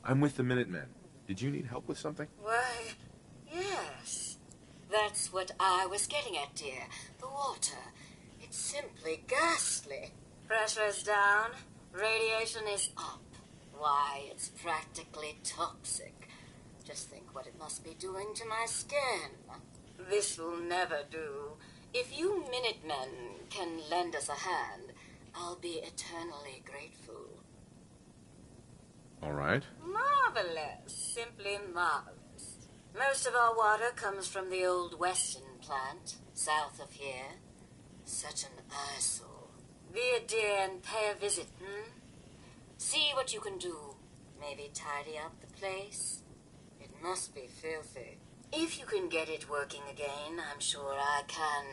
I'm with the Minutemen. Did you need help with something? Why, yes. That's what I was getting at, dear. The water. It's simply ghastly. Pressure's down. Radiation is up. Why, it's practically toxic. Just think what it must be doing to my skin. This will never do. If you Minutemen can lend us a hand, I'll be eternally grateful. All right. Marvelous. Simply marvelous. Most of our water comes from the old Weston plant, south of here. Such an eyesore. Be a dear and pay a visit, See what you can do. Maybe tidy up the place. It must be filthy. If you can get it working again, I'm sure I can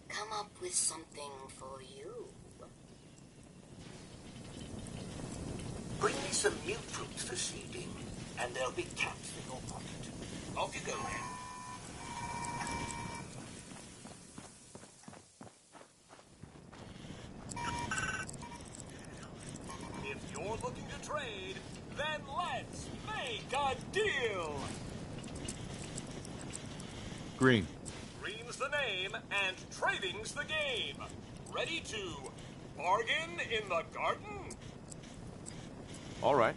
come up with something for you. Bring me some new fruits for seeding, and there'll be caps in your pocket. Off you go, then. If you're looking to trade, then let's make a deal! Green. Green's the name, and trading's the game. Ready to bargain in the garden? All right.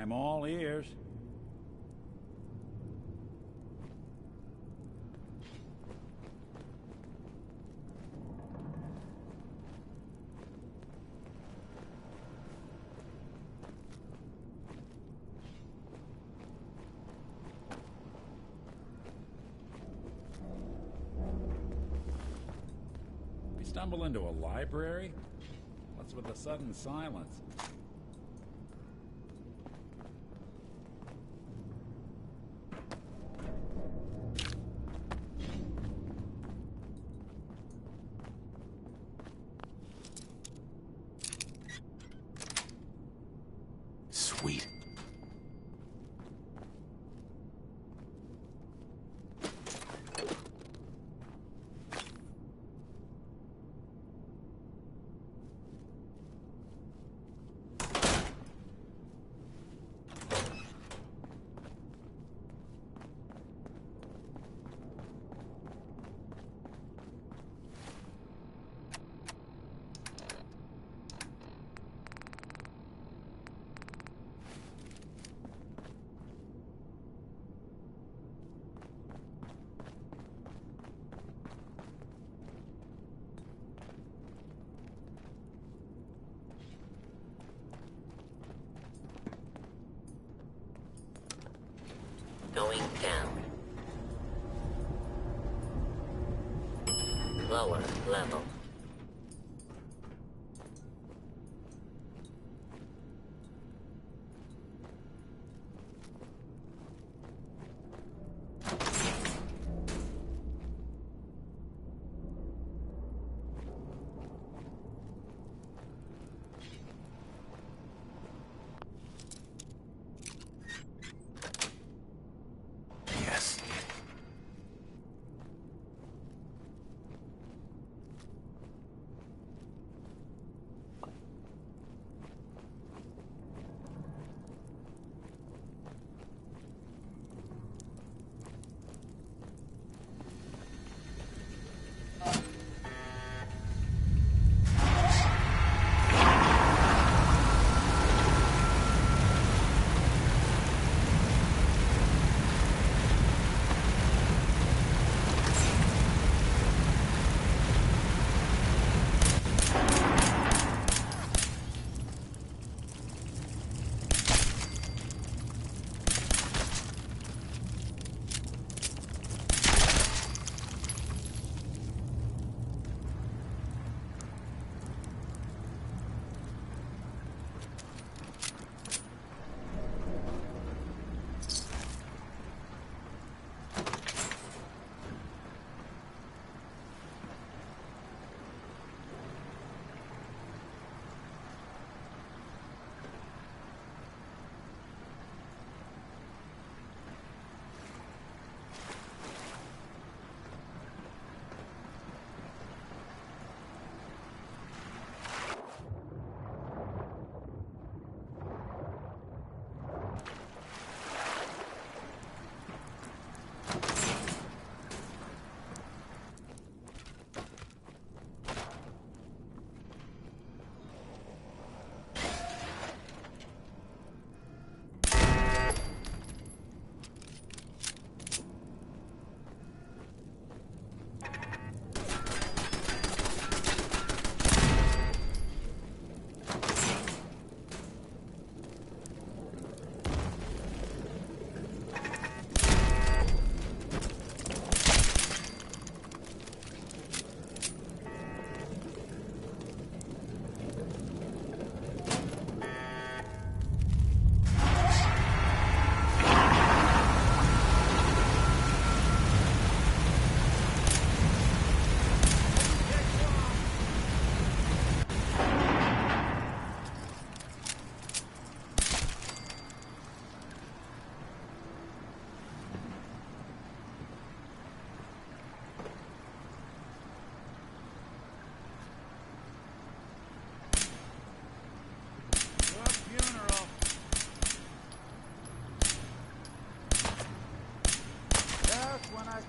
I'm all ears. We stumble into a library? What's with the sudden silence? Sweet. Going down. Lower level. Yes.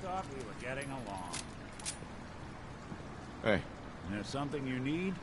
thought we were getting along. Hey. There's something you need?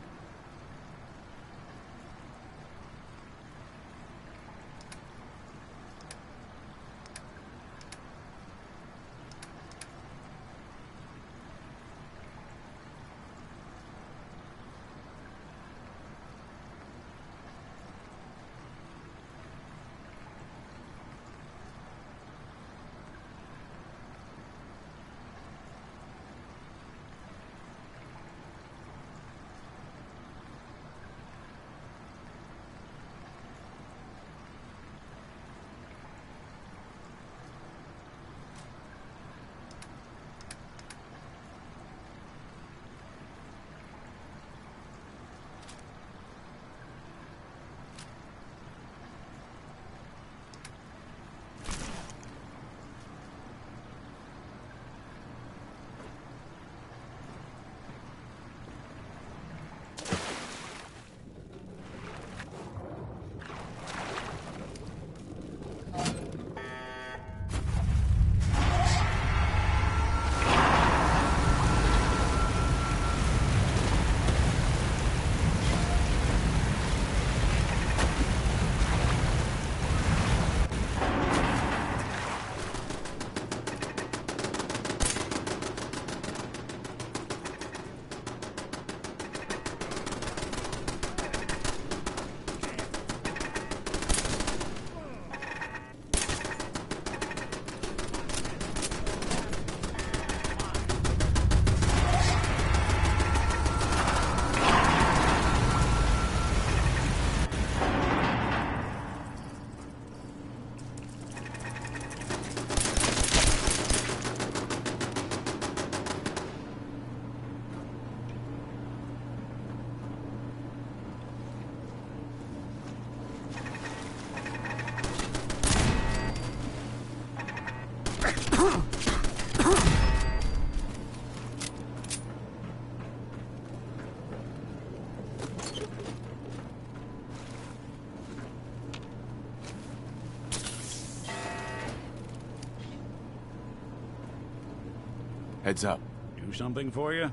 Heads up. Do something for you?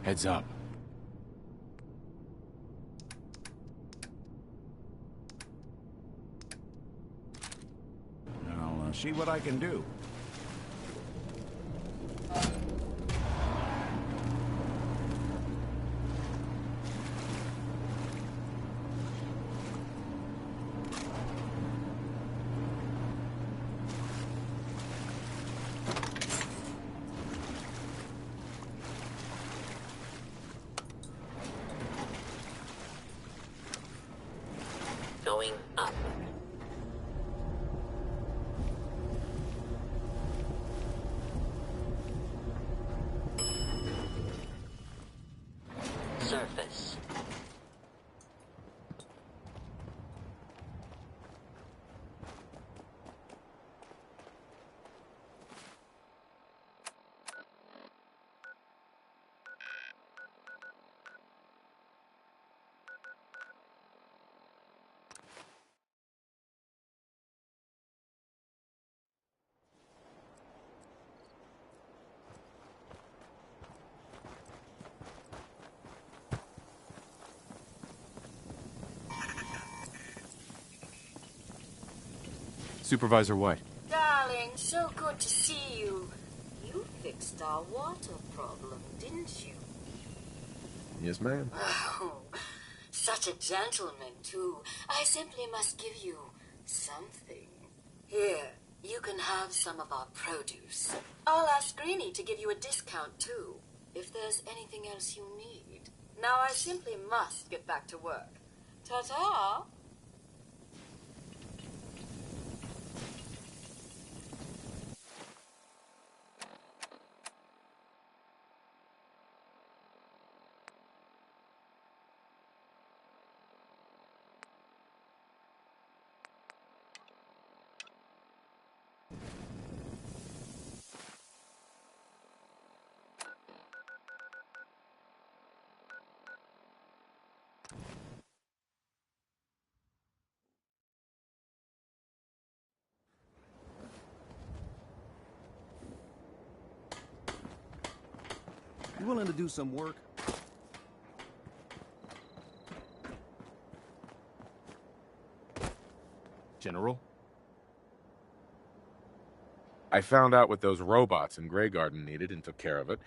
Heads up. I'll see what I can do. Going up. Surface. Supervisor White. Darling, so good to see you. You fixed our water problem, didn't you? Yes, ma'am. Oh, such a gentleman, too. I simply must give you something. Here, you can have some of our produce. I'll ask Greenie to give you a discount, too, if there's anything else you need. Now I simply must get back to work. Ta-ta! You willing to do some work? General? I found out what those robots in Grey Garden needed and took care of it.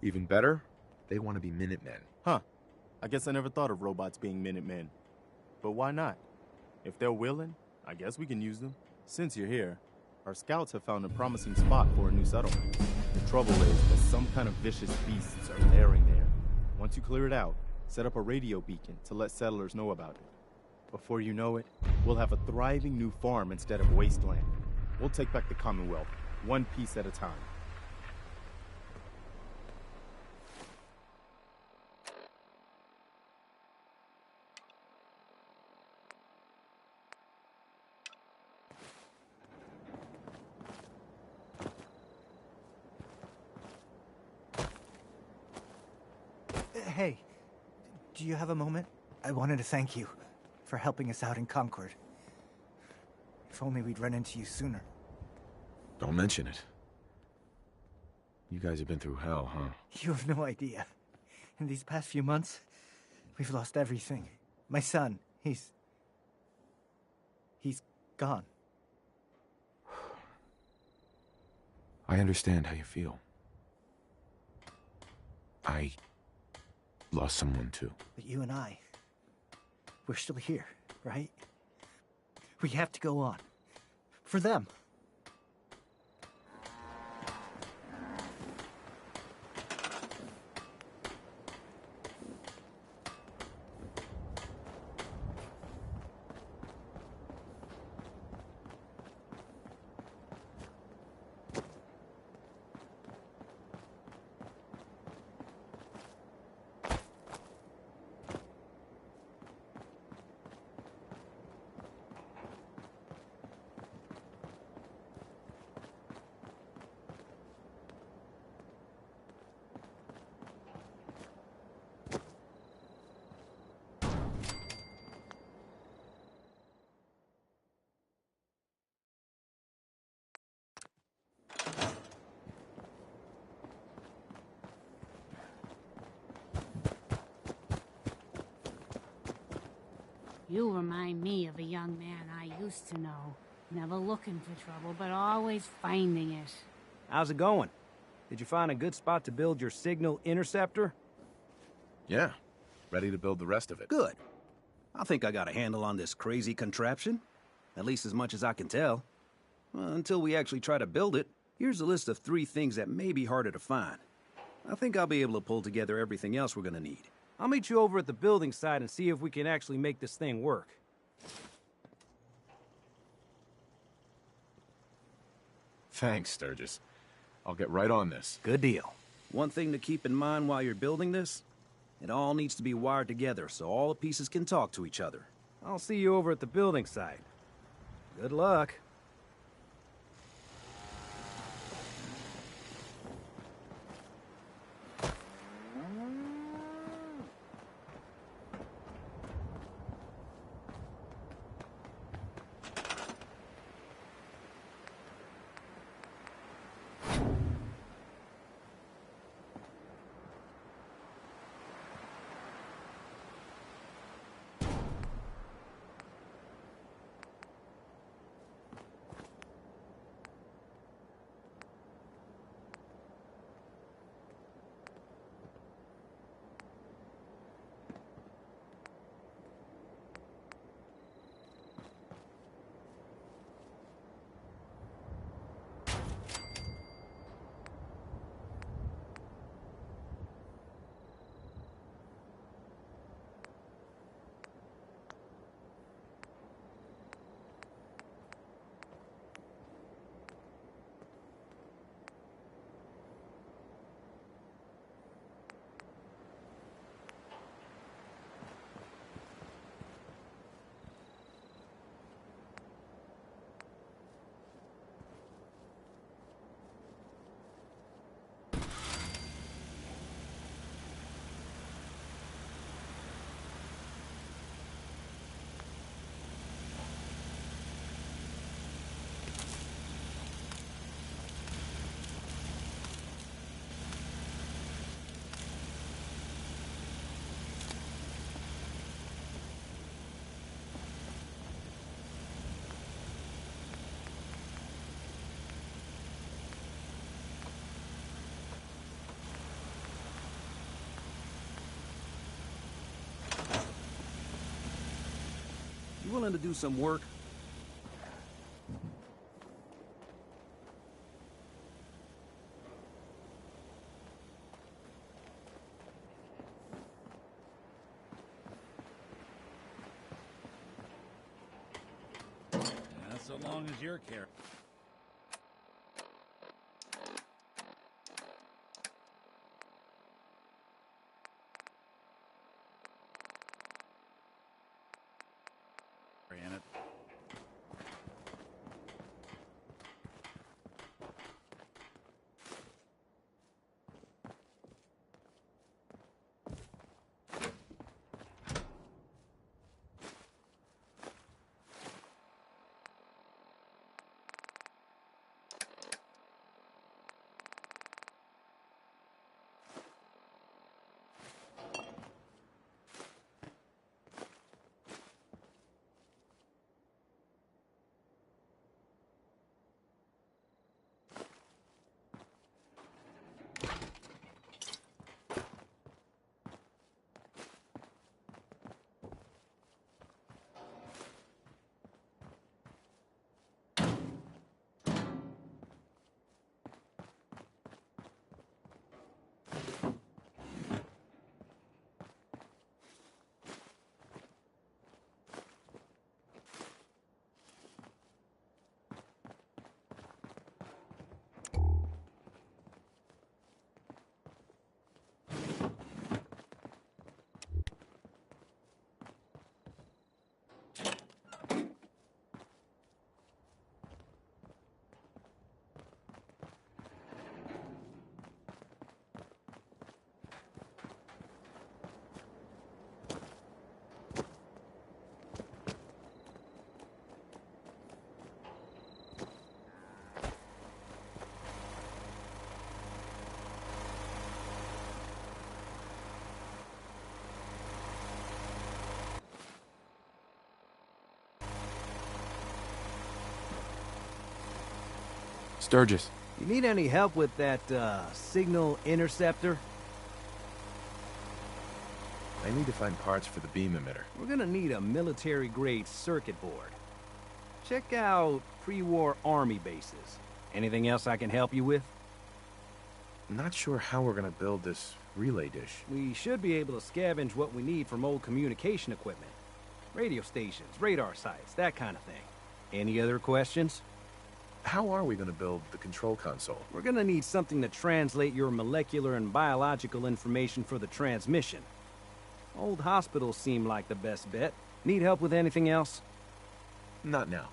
Even better, they want to be Minutemen. Huh. I guess I never thought of robots being Minutemen. But why not? If they're willing, I guess we can use them. Since you're here, our scouts have found a promising spot for a new settlement. The trouble is that some kind of vicious beasts are lairing there. Once you clear it out, set up a radio beacon to let settlers know about it. Before you know it, we'll have a thriving new farm instead of wasteland. We'll take back the Commonwealth, one piece at a time. Hey, do you have a moment? I wanted to thank you for helping us out in Concord. If only we'd run into you sooner. Don't mention it. You guys have been through hell, huh? You have no idea. In these past few months, we've lost everything. My son, he's gone. I understand how you feel. I lost someone too. But you and I, we're still here, right? We have to go on. For them. You remind me of a young man I used to know. Never looking for trouble, but always finding it. How's it going? Did you find a good spot to build your signal interceptor? Yeah. Ready to build the rest of it. Good. I think I got a handle on this crazy contraption. At least as much as I can tell. Well, until we actually try to build it, here's a list of 3 things that may be harder to find. I think I'll be able to pull together everything else we're gonna need. I'll meet you over at the building site and see if we can actually make this thing work. Thanks, Sturgis. I'll get right on this. Good deal. One thing to keep in mind while you're building this, it all needs to be wired together so all the pieces can talk to each other. I'll see you over at the building site. Good luck. You willing to do some work? Yeah, so long as you're careful. In it. Sturgis. You need any help with that, signal interceptor? I need to find parts for the beam emitter. We're gonna need a military-grade circuit board. Check out pre-war army bases. Anything else I can help you with? I'm not sure how we're gonna build this relay dish. We should be able to scavenge what we need from old communication equipment. Radio stations, radar sites, that kind of thing. Any other questions? How are we gonna build the control console? We're gonna need something to translate your molecular and biological information for the transmission. Old hospitals seem like the best bet. Need help with anything else? Not now.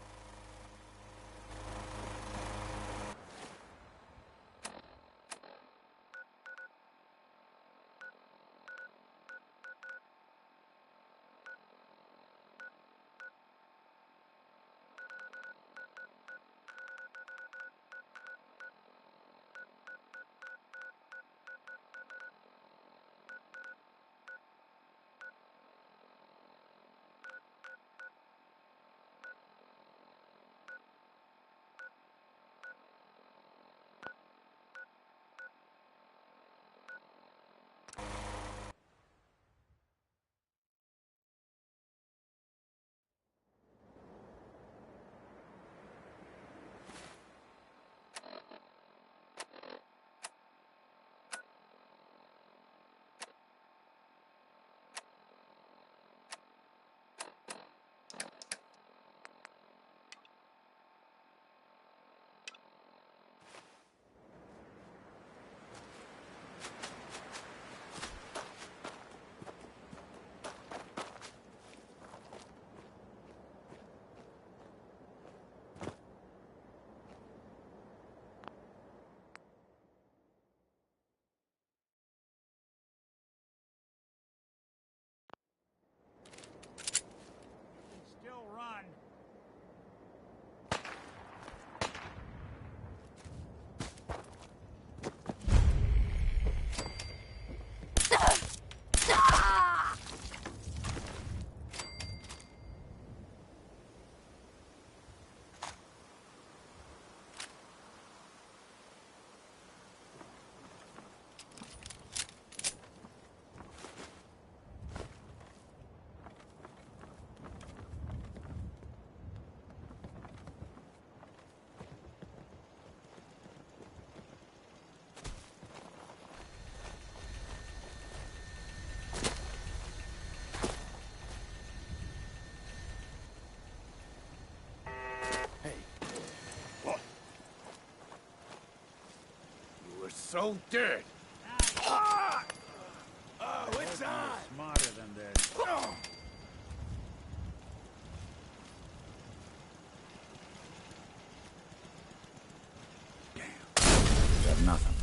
So dead. Ah! Oh, it's on. Smarter than this. Oh. You have nothing.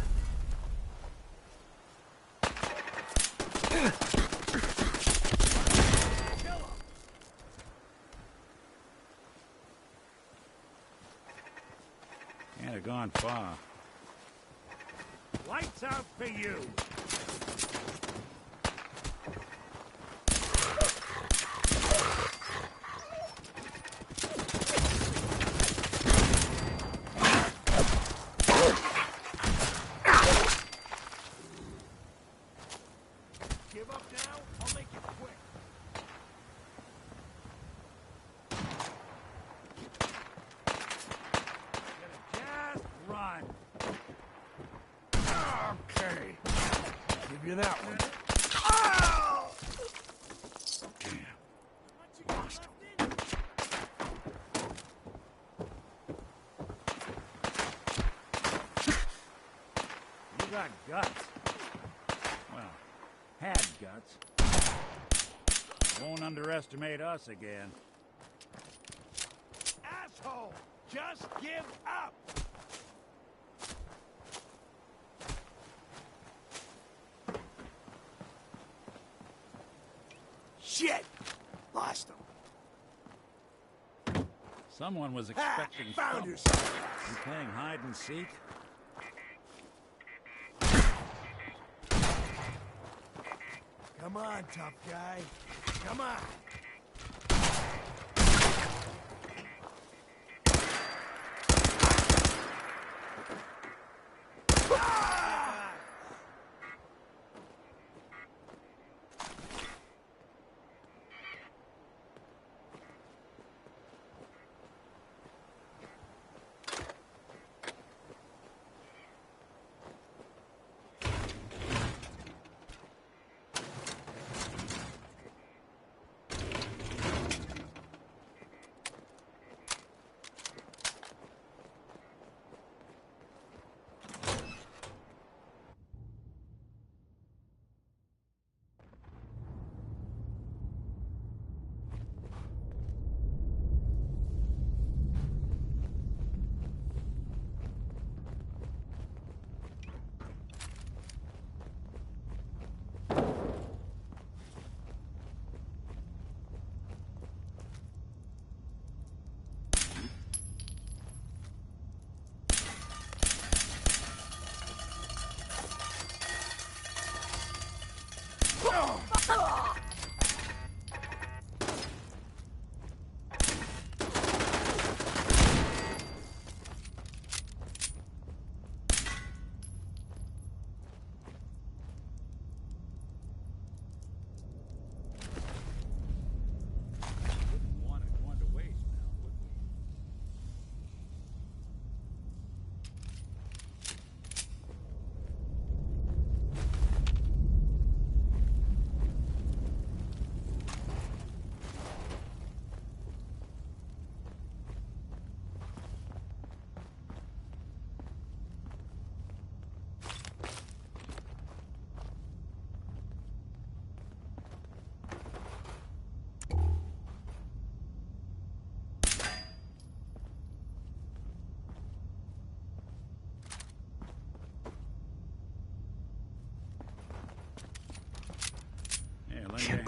Can't have gone far. Lights out for you. Give up now? I'll make it quick. Just run. Okay. Give you that one. Oh! Damn. Lost him. You got guts. Well, had guts. Won't underestimate us again. Asshole! Just give up! Shit! Lost him. Someone was expecting found trouble. yourself. You playing hide and seek? Come on, tough guy. Come on.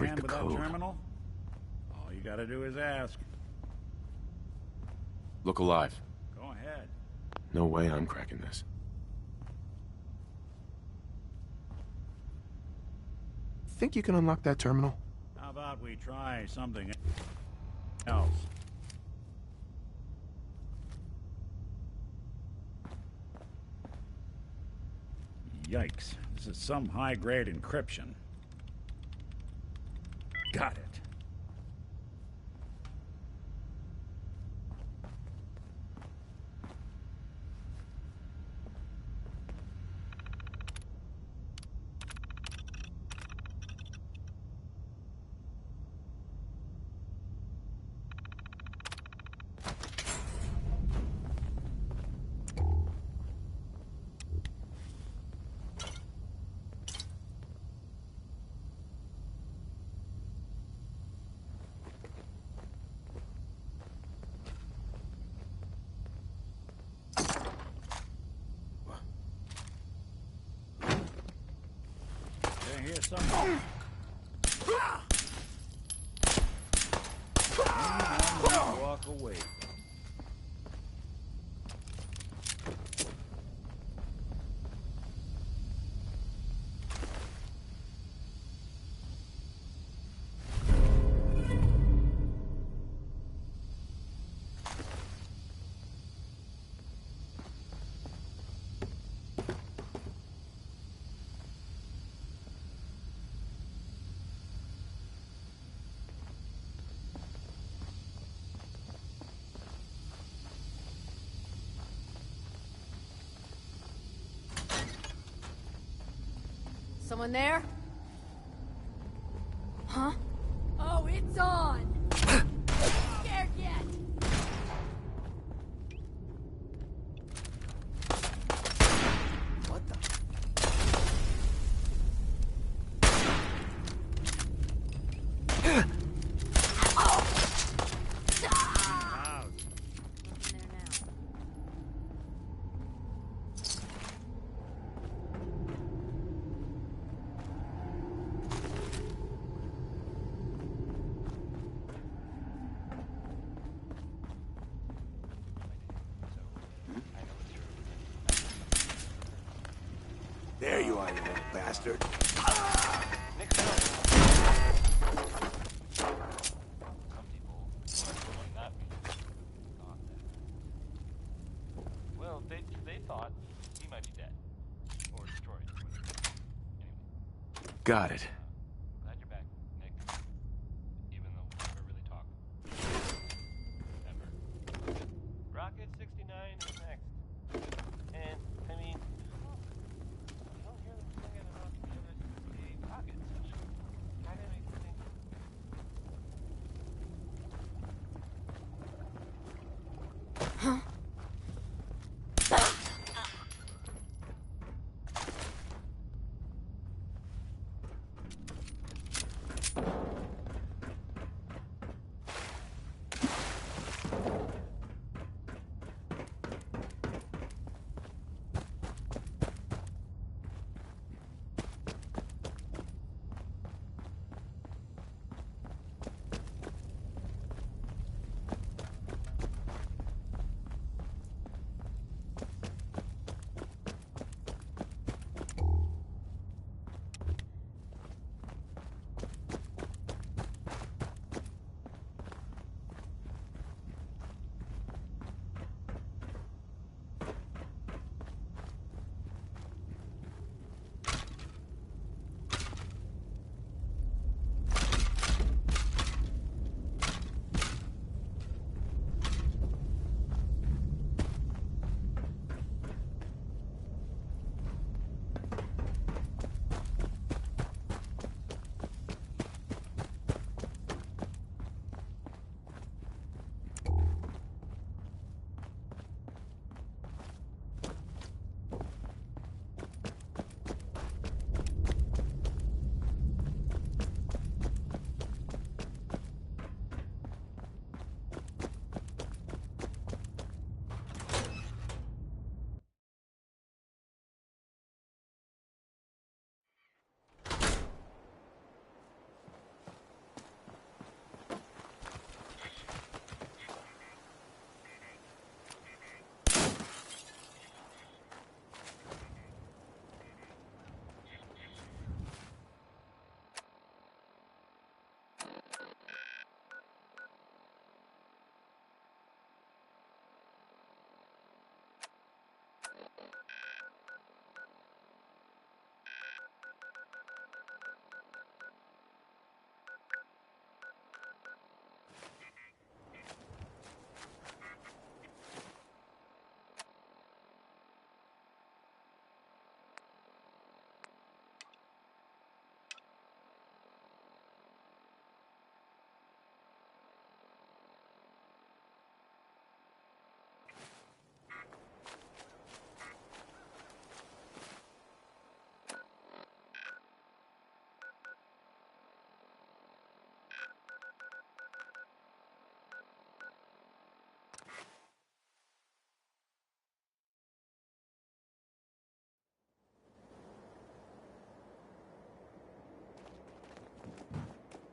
break hand the with that code. terminal? All you gotta do is ask. Look alive. Go ahead. No way I'm cracking this. Think you can unlock that terminal? How about we try something else? Yikes. This is some high-grade encryption. Got it. Here's something. Walk away. Someone there? Huh? Oh, it's on! Scared yet? What the? There you are, you little bastard. Well, they thought he might be dead. Or destroyed. Anyway. Got it. Glad you're back, Nick. Even though we never really talk. Ever. Rocket 69 is next. And, I mean, you don't hear them singing about the other rockets, which kind of makes me think. Huh?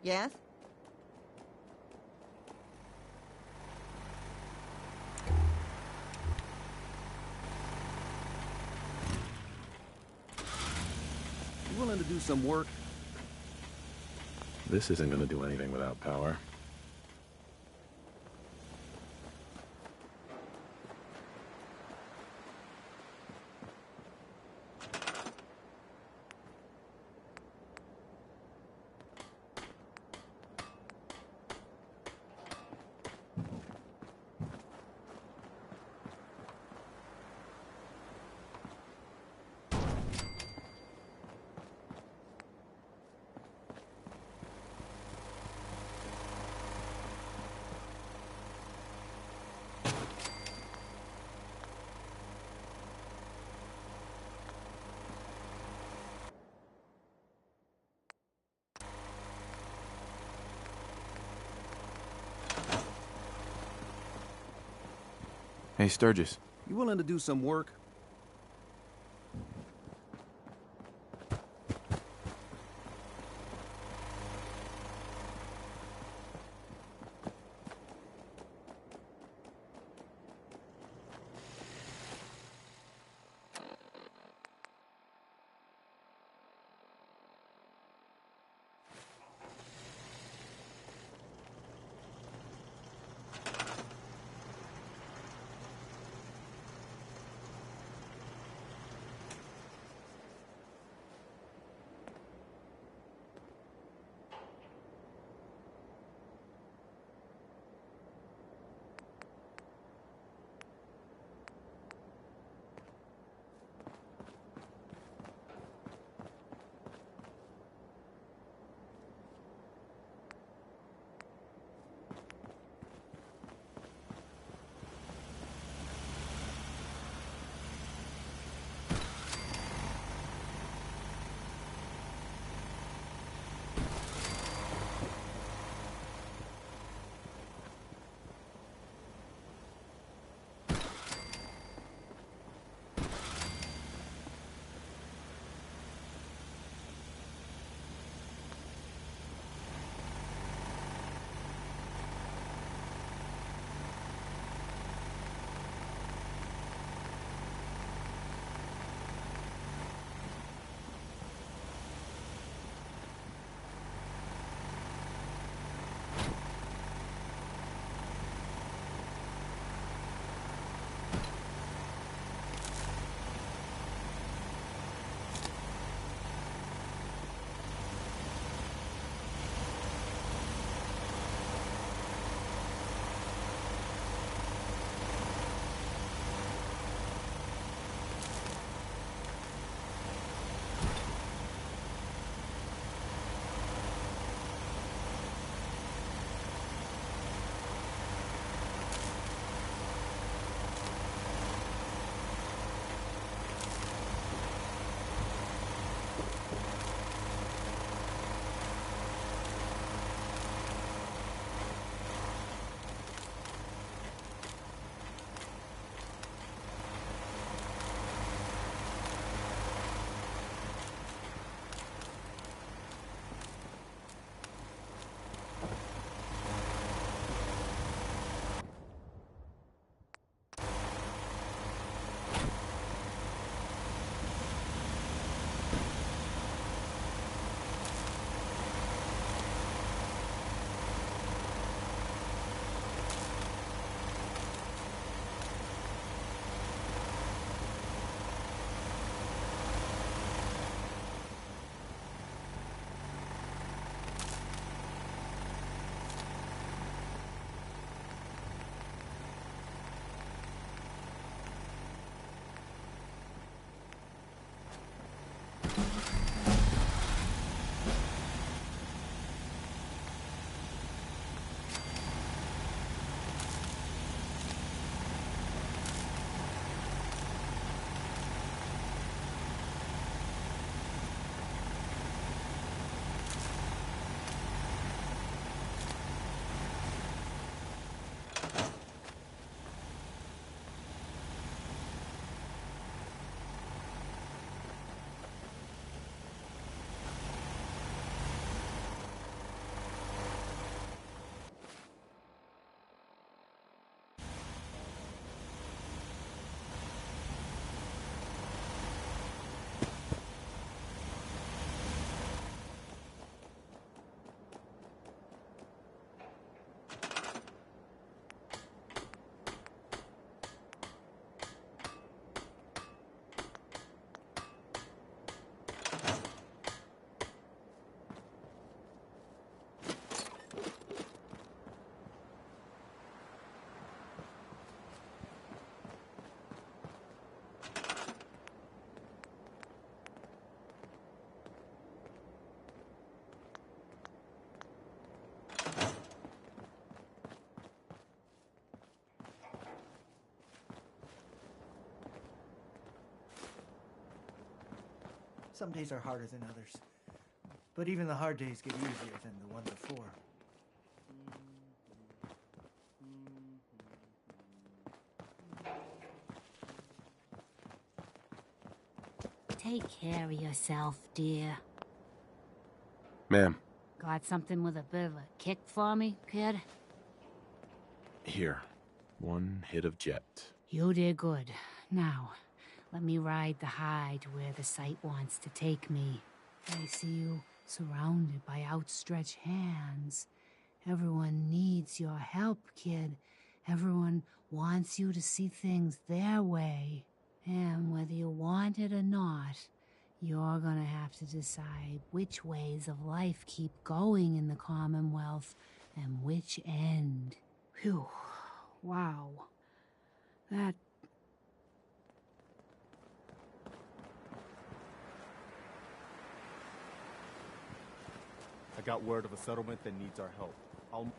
Yes? You willing to do some work? This isn't gonna do anything without power. Hey, Sturgis. You willing to do some work? Some days are harder than others. But even the hard days get easier than the one before. Take care of yourself, dear. Ma'am. Got something with a bit of a kick for me, kid? Here. One hit of jet. You did good. Now, let me ride the high to where the sight wants to take me. I see you surrounded by outstretched hands. Everyone needs your help, kid. Everyone wants you to see things their way. And whether you want it or not, you're gonna have to decide which ways of life keep going in the Commonwealth and which end. Phew. Wow. That... I got word of a settlement that needs our help. I'll...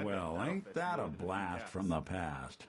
Well, ain't that a blast from the past?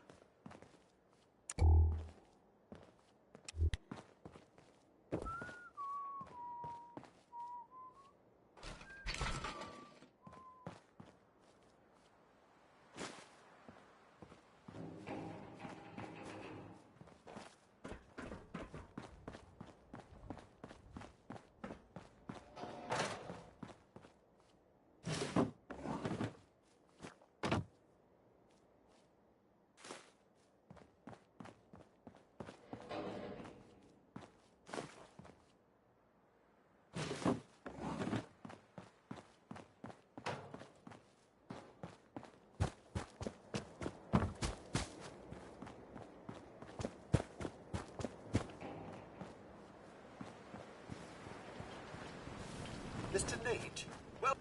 Mr. Nate, well...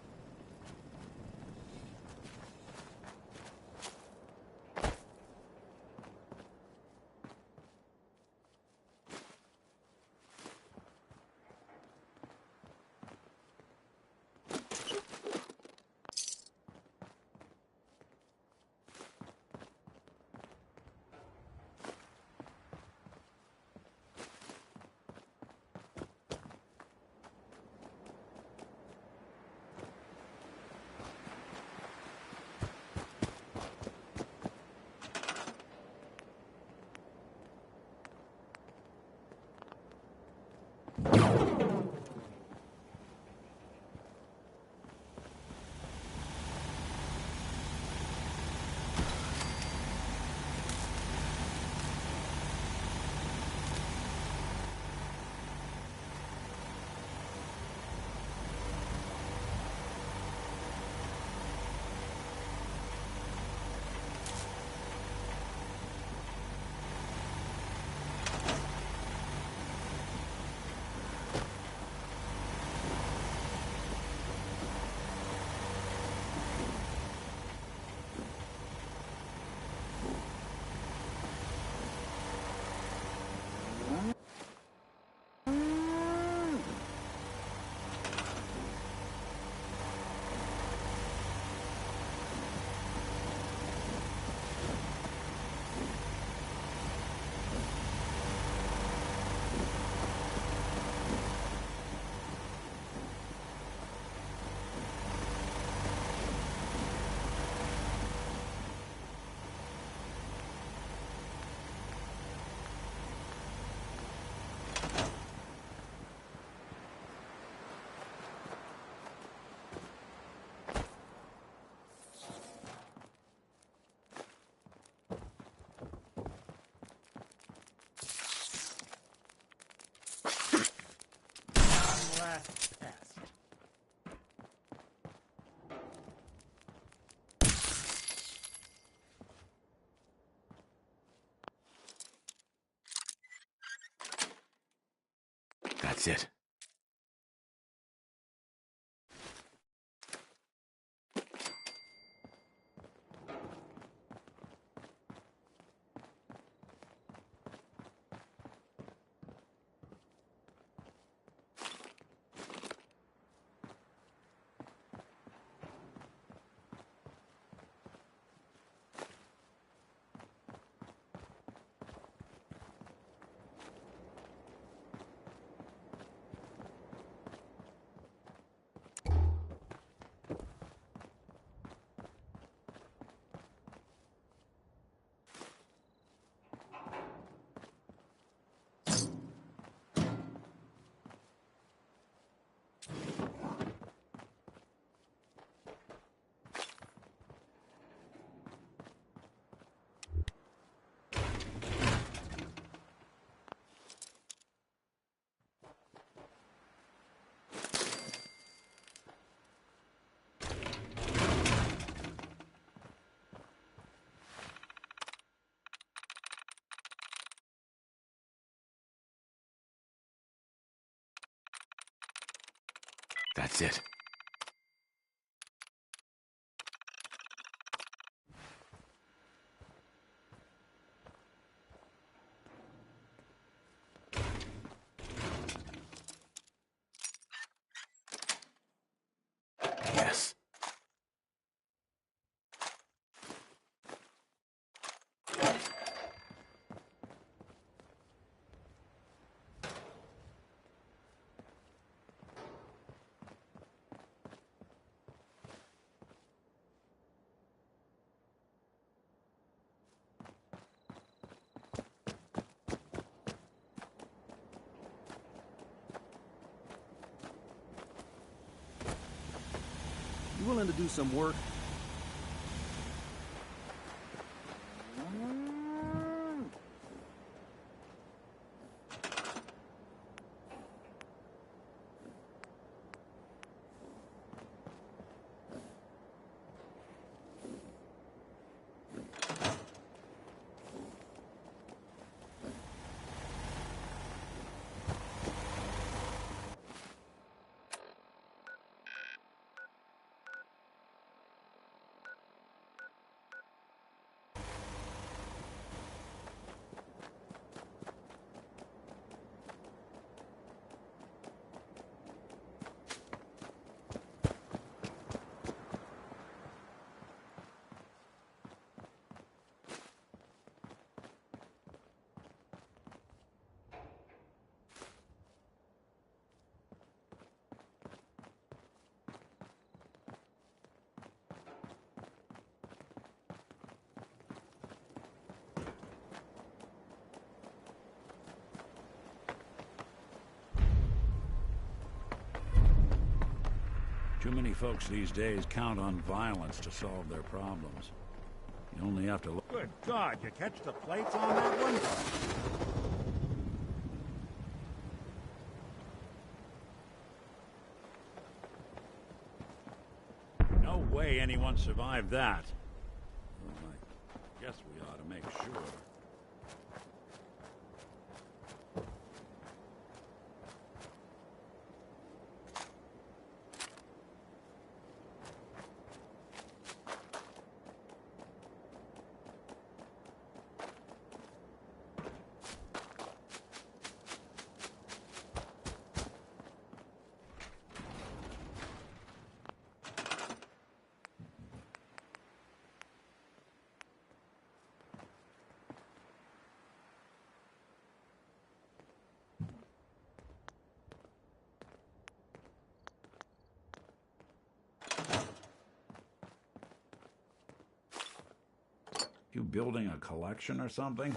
Last pass. That's it. That's it. Yes. You willing to do some work? Too many folks these days count on violence to solve their problems. You only have to look. Good God, you catch the plates on that one? No way anyone survived that. Well, I guess we ought to make sure. You building a collection or something?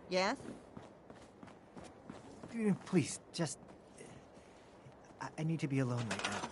Yes? Please, just... I need to be alone right now.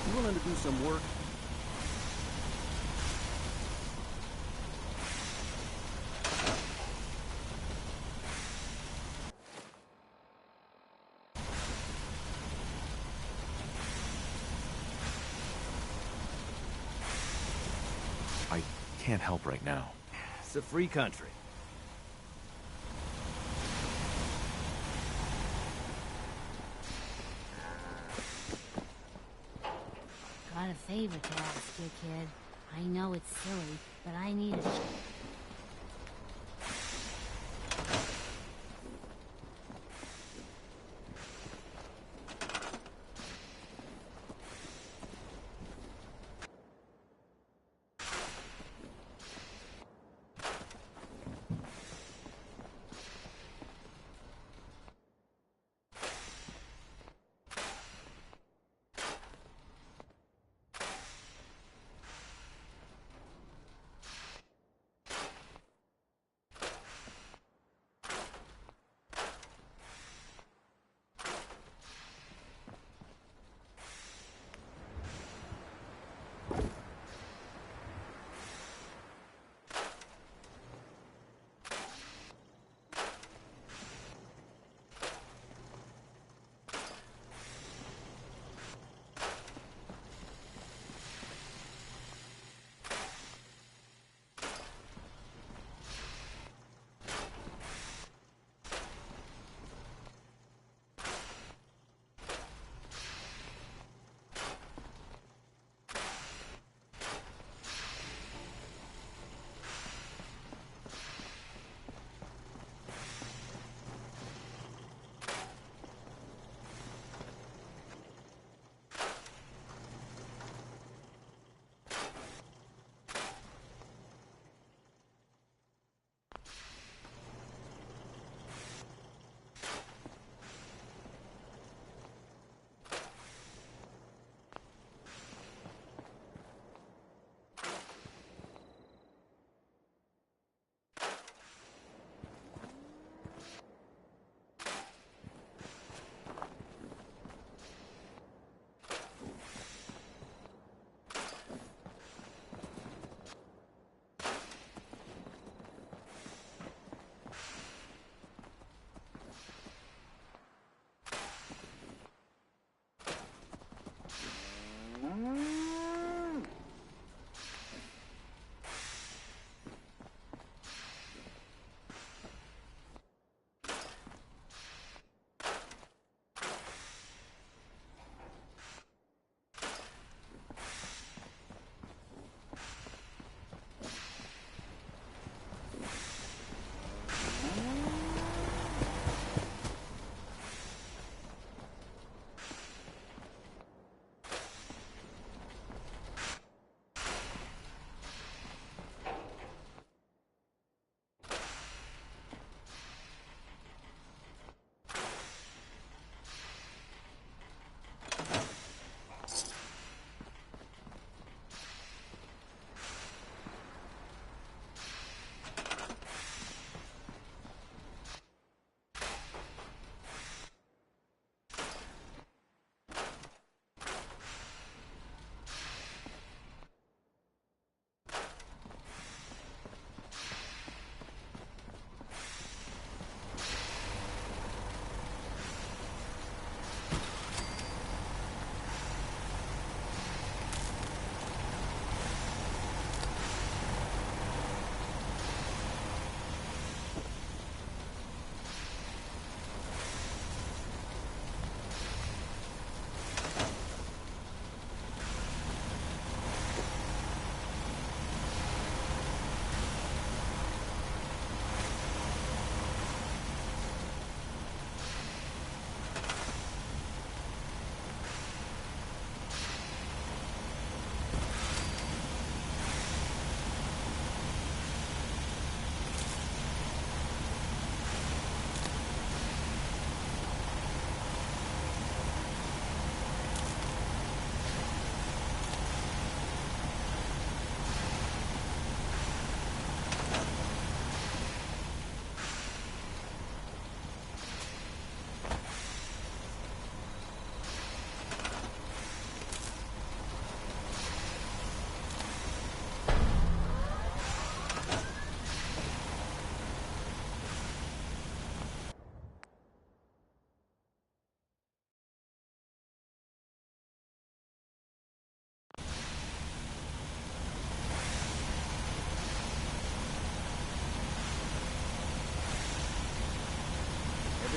You willing to do some work? I can't help right now. It's a free country. Got a favor to ask you, kid. I know it's silly, but I need a...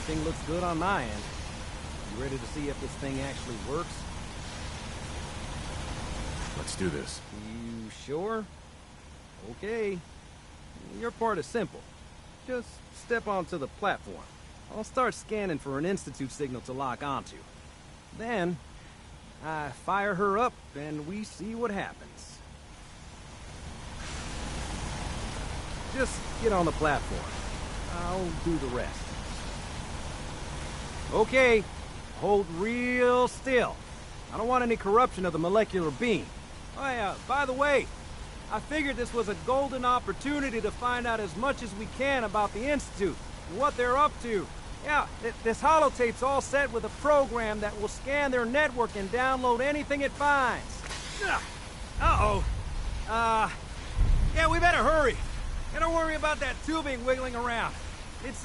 Everything looks good on my end. You ready to see if this thing actually works? Let's do this. You sure? Okay. Your part is simple. Just step onto the platform. I'll start scanning for an Institute signal to lock onto. Then, I fire her up and we see what happens. Just get on the platform. I'll do the rest. Okay, hold real still. I don't want any corruption of the molecular beam. Oh yeah, by the way, I figured this was a golden opportunity to find out as much as we can about the Institute and what they're up to. Yeah, this holotape's all set with a program that will scan their network and download anything it finds. Uh-oh. Yeah, we better hurry. And don't worry about that tubing wiggling around. It's,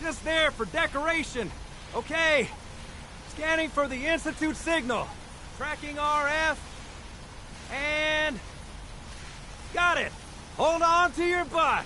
just there for decoration. Okay. Scanning for the Institute signal. Tracking RF. And... got it! Hold on to your butt!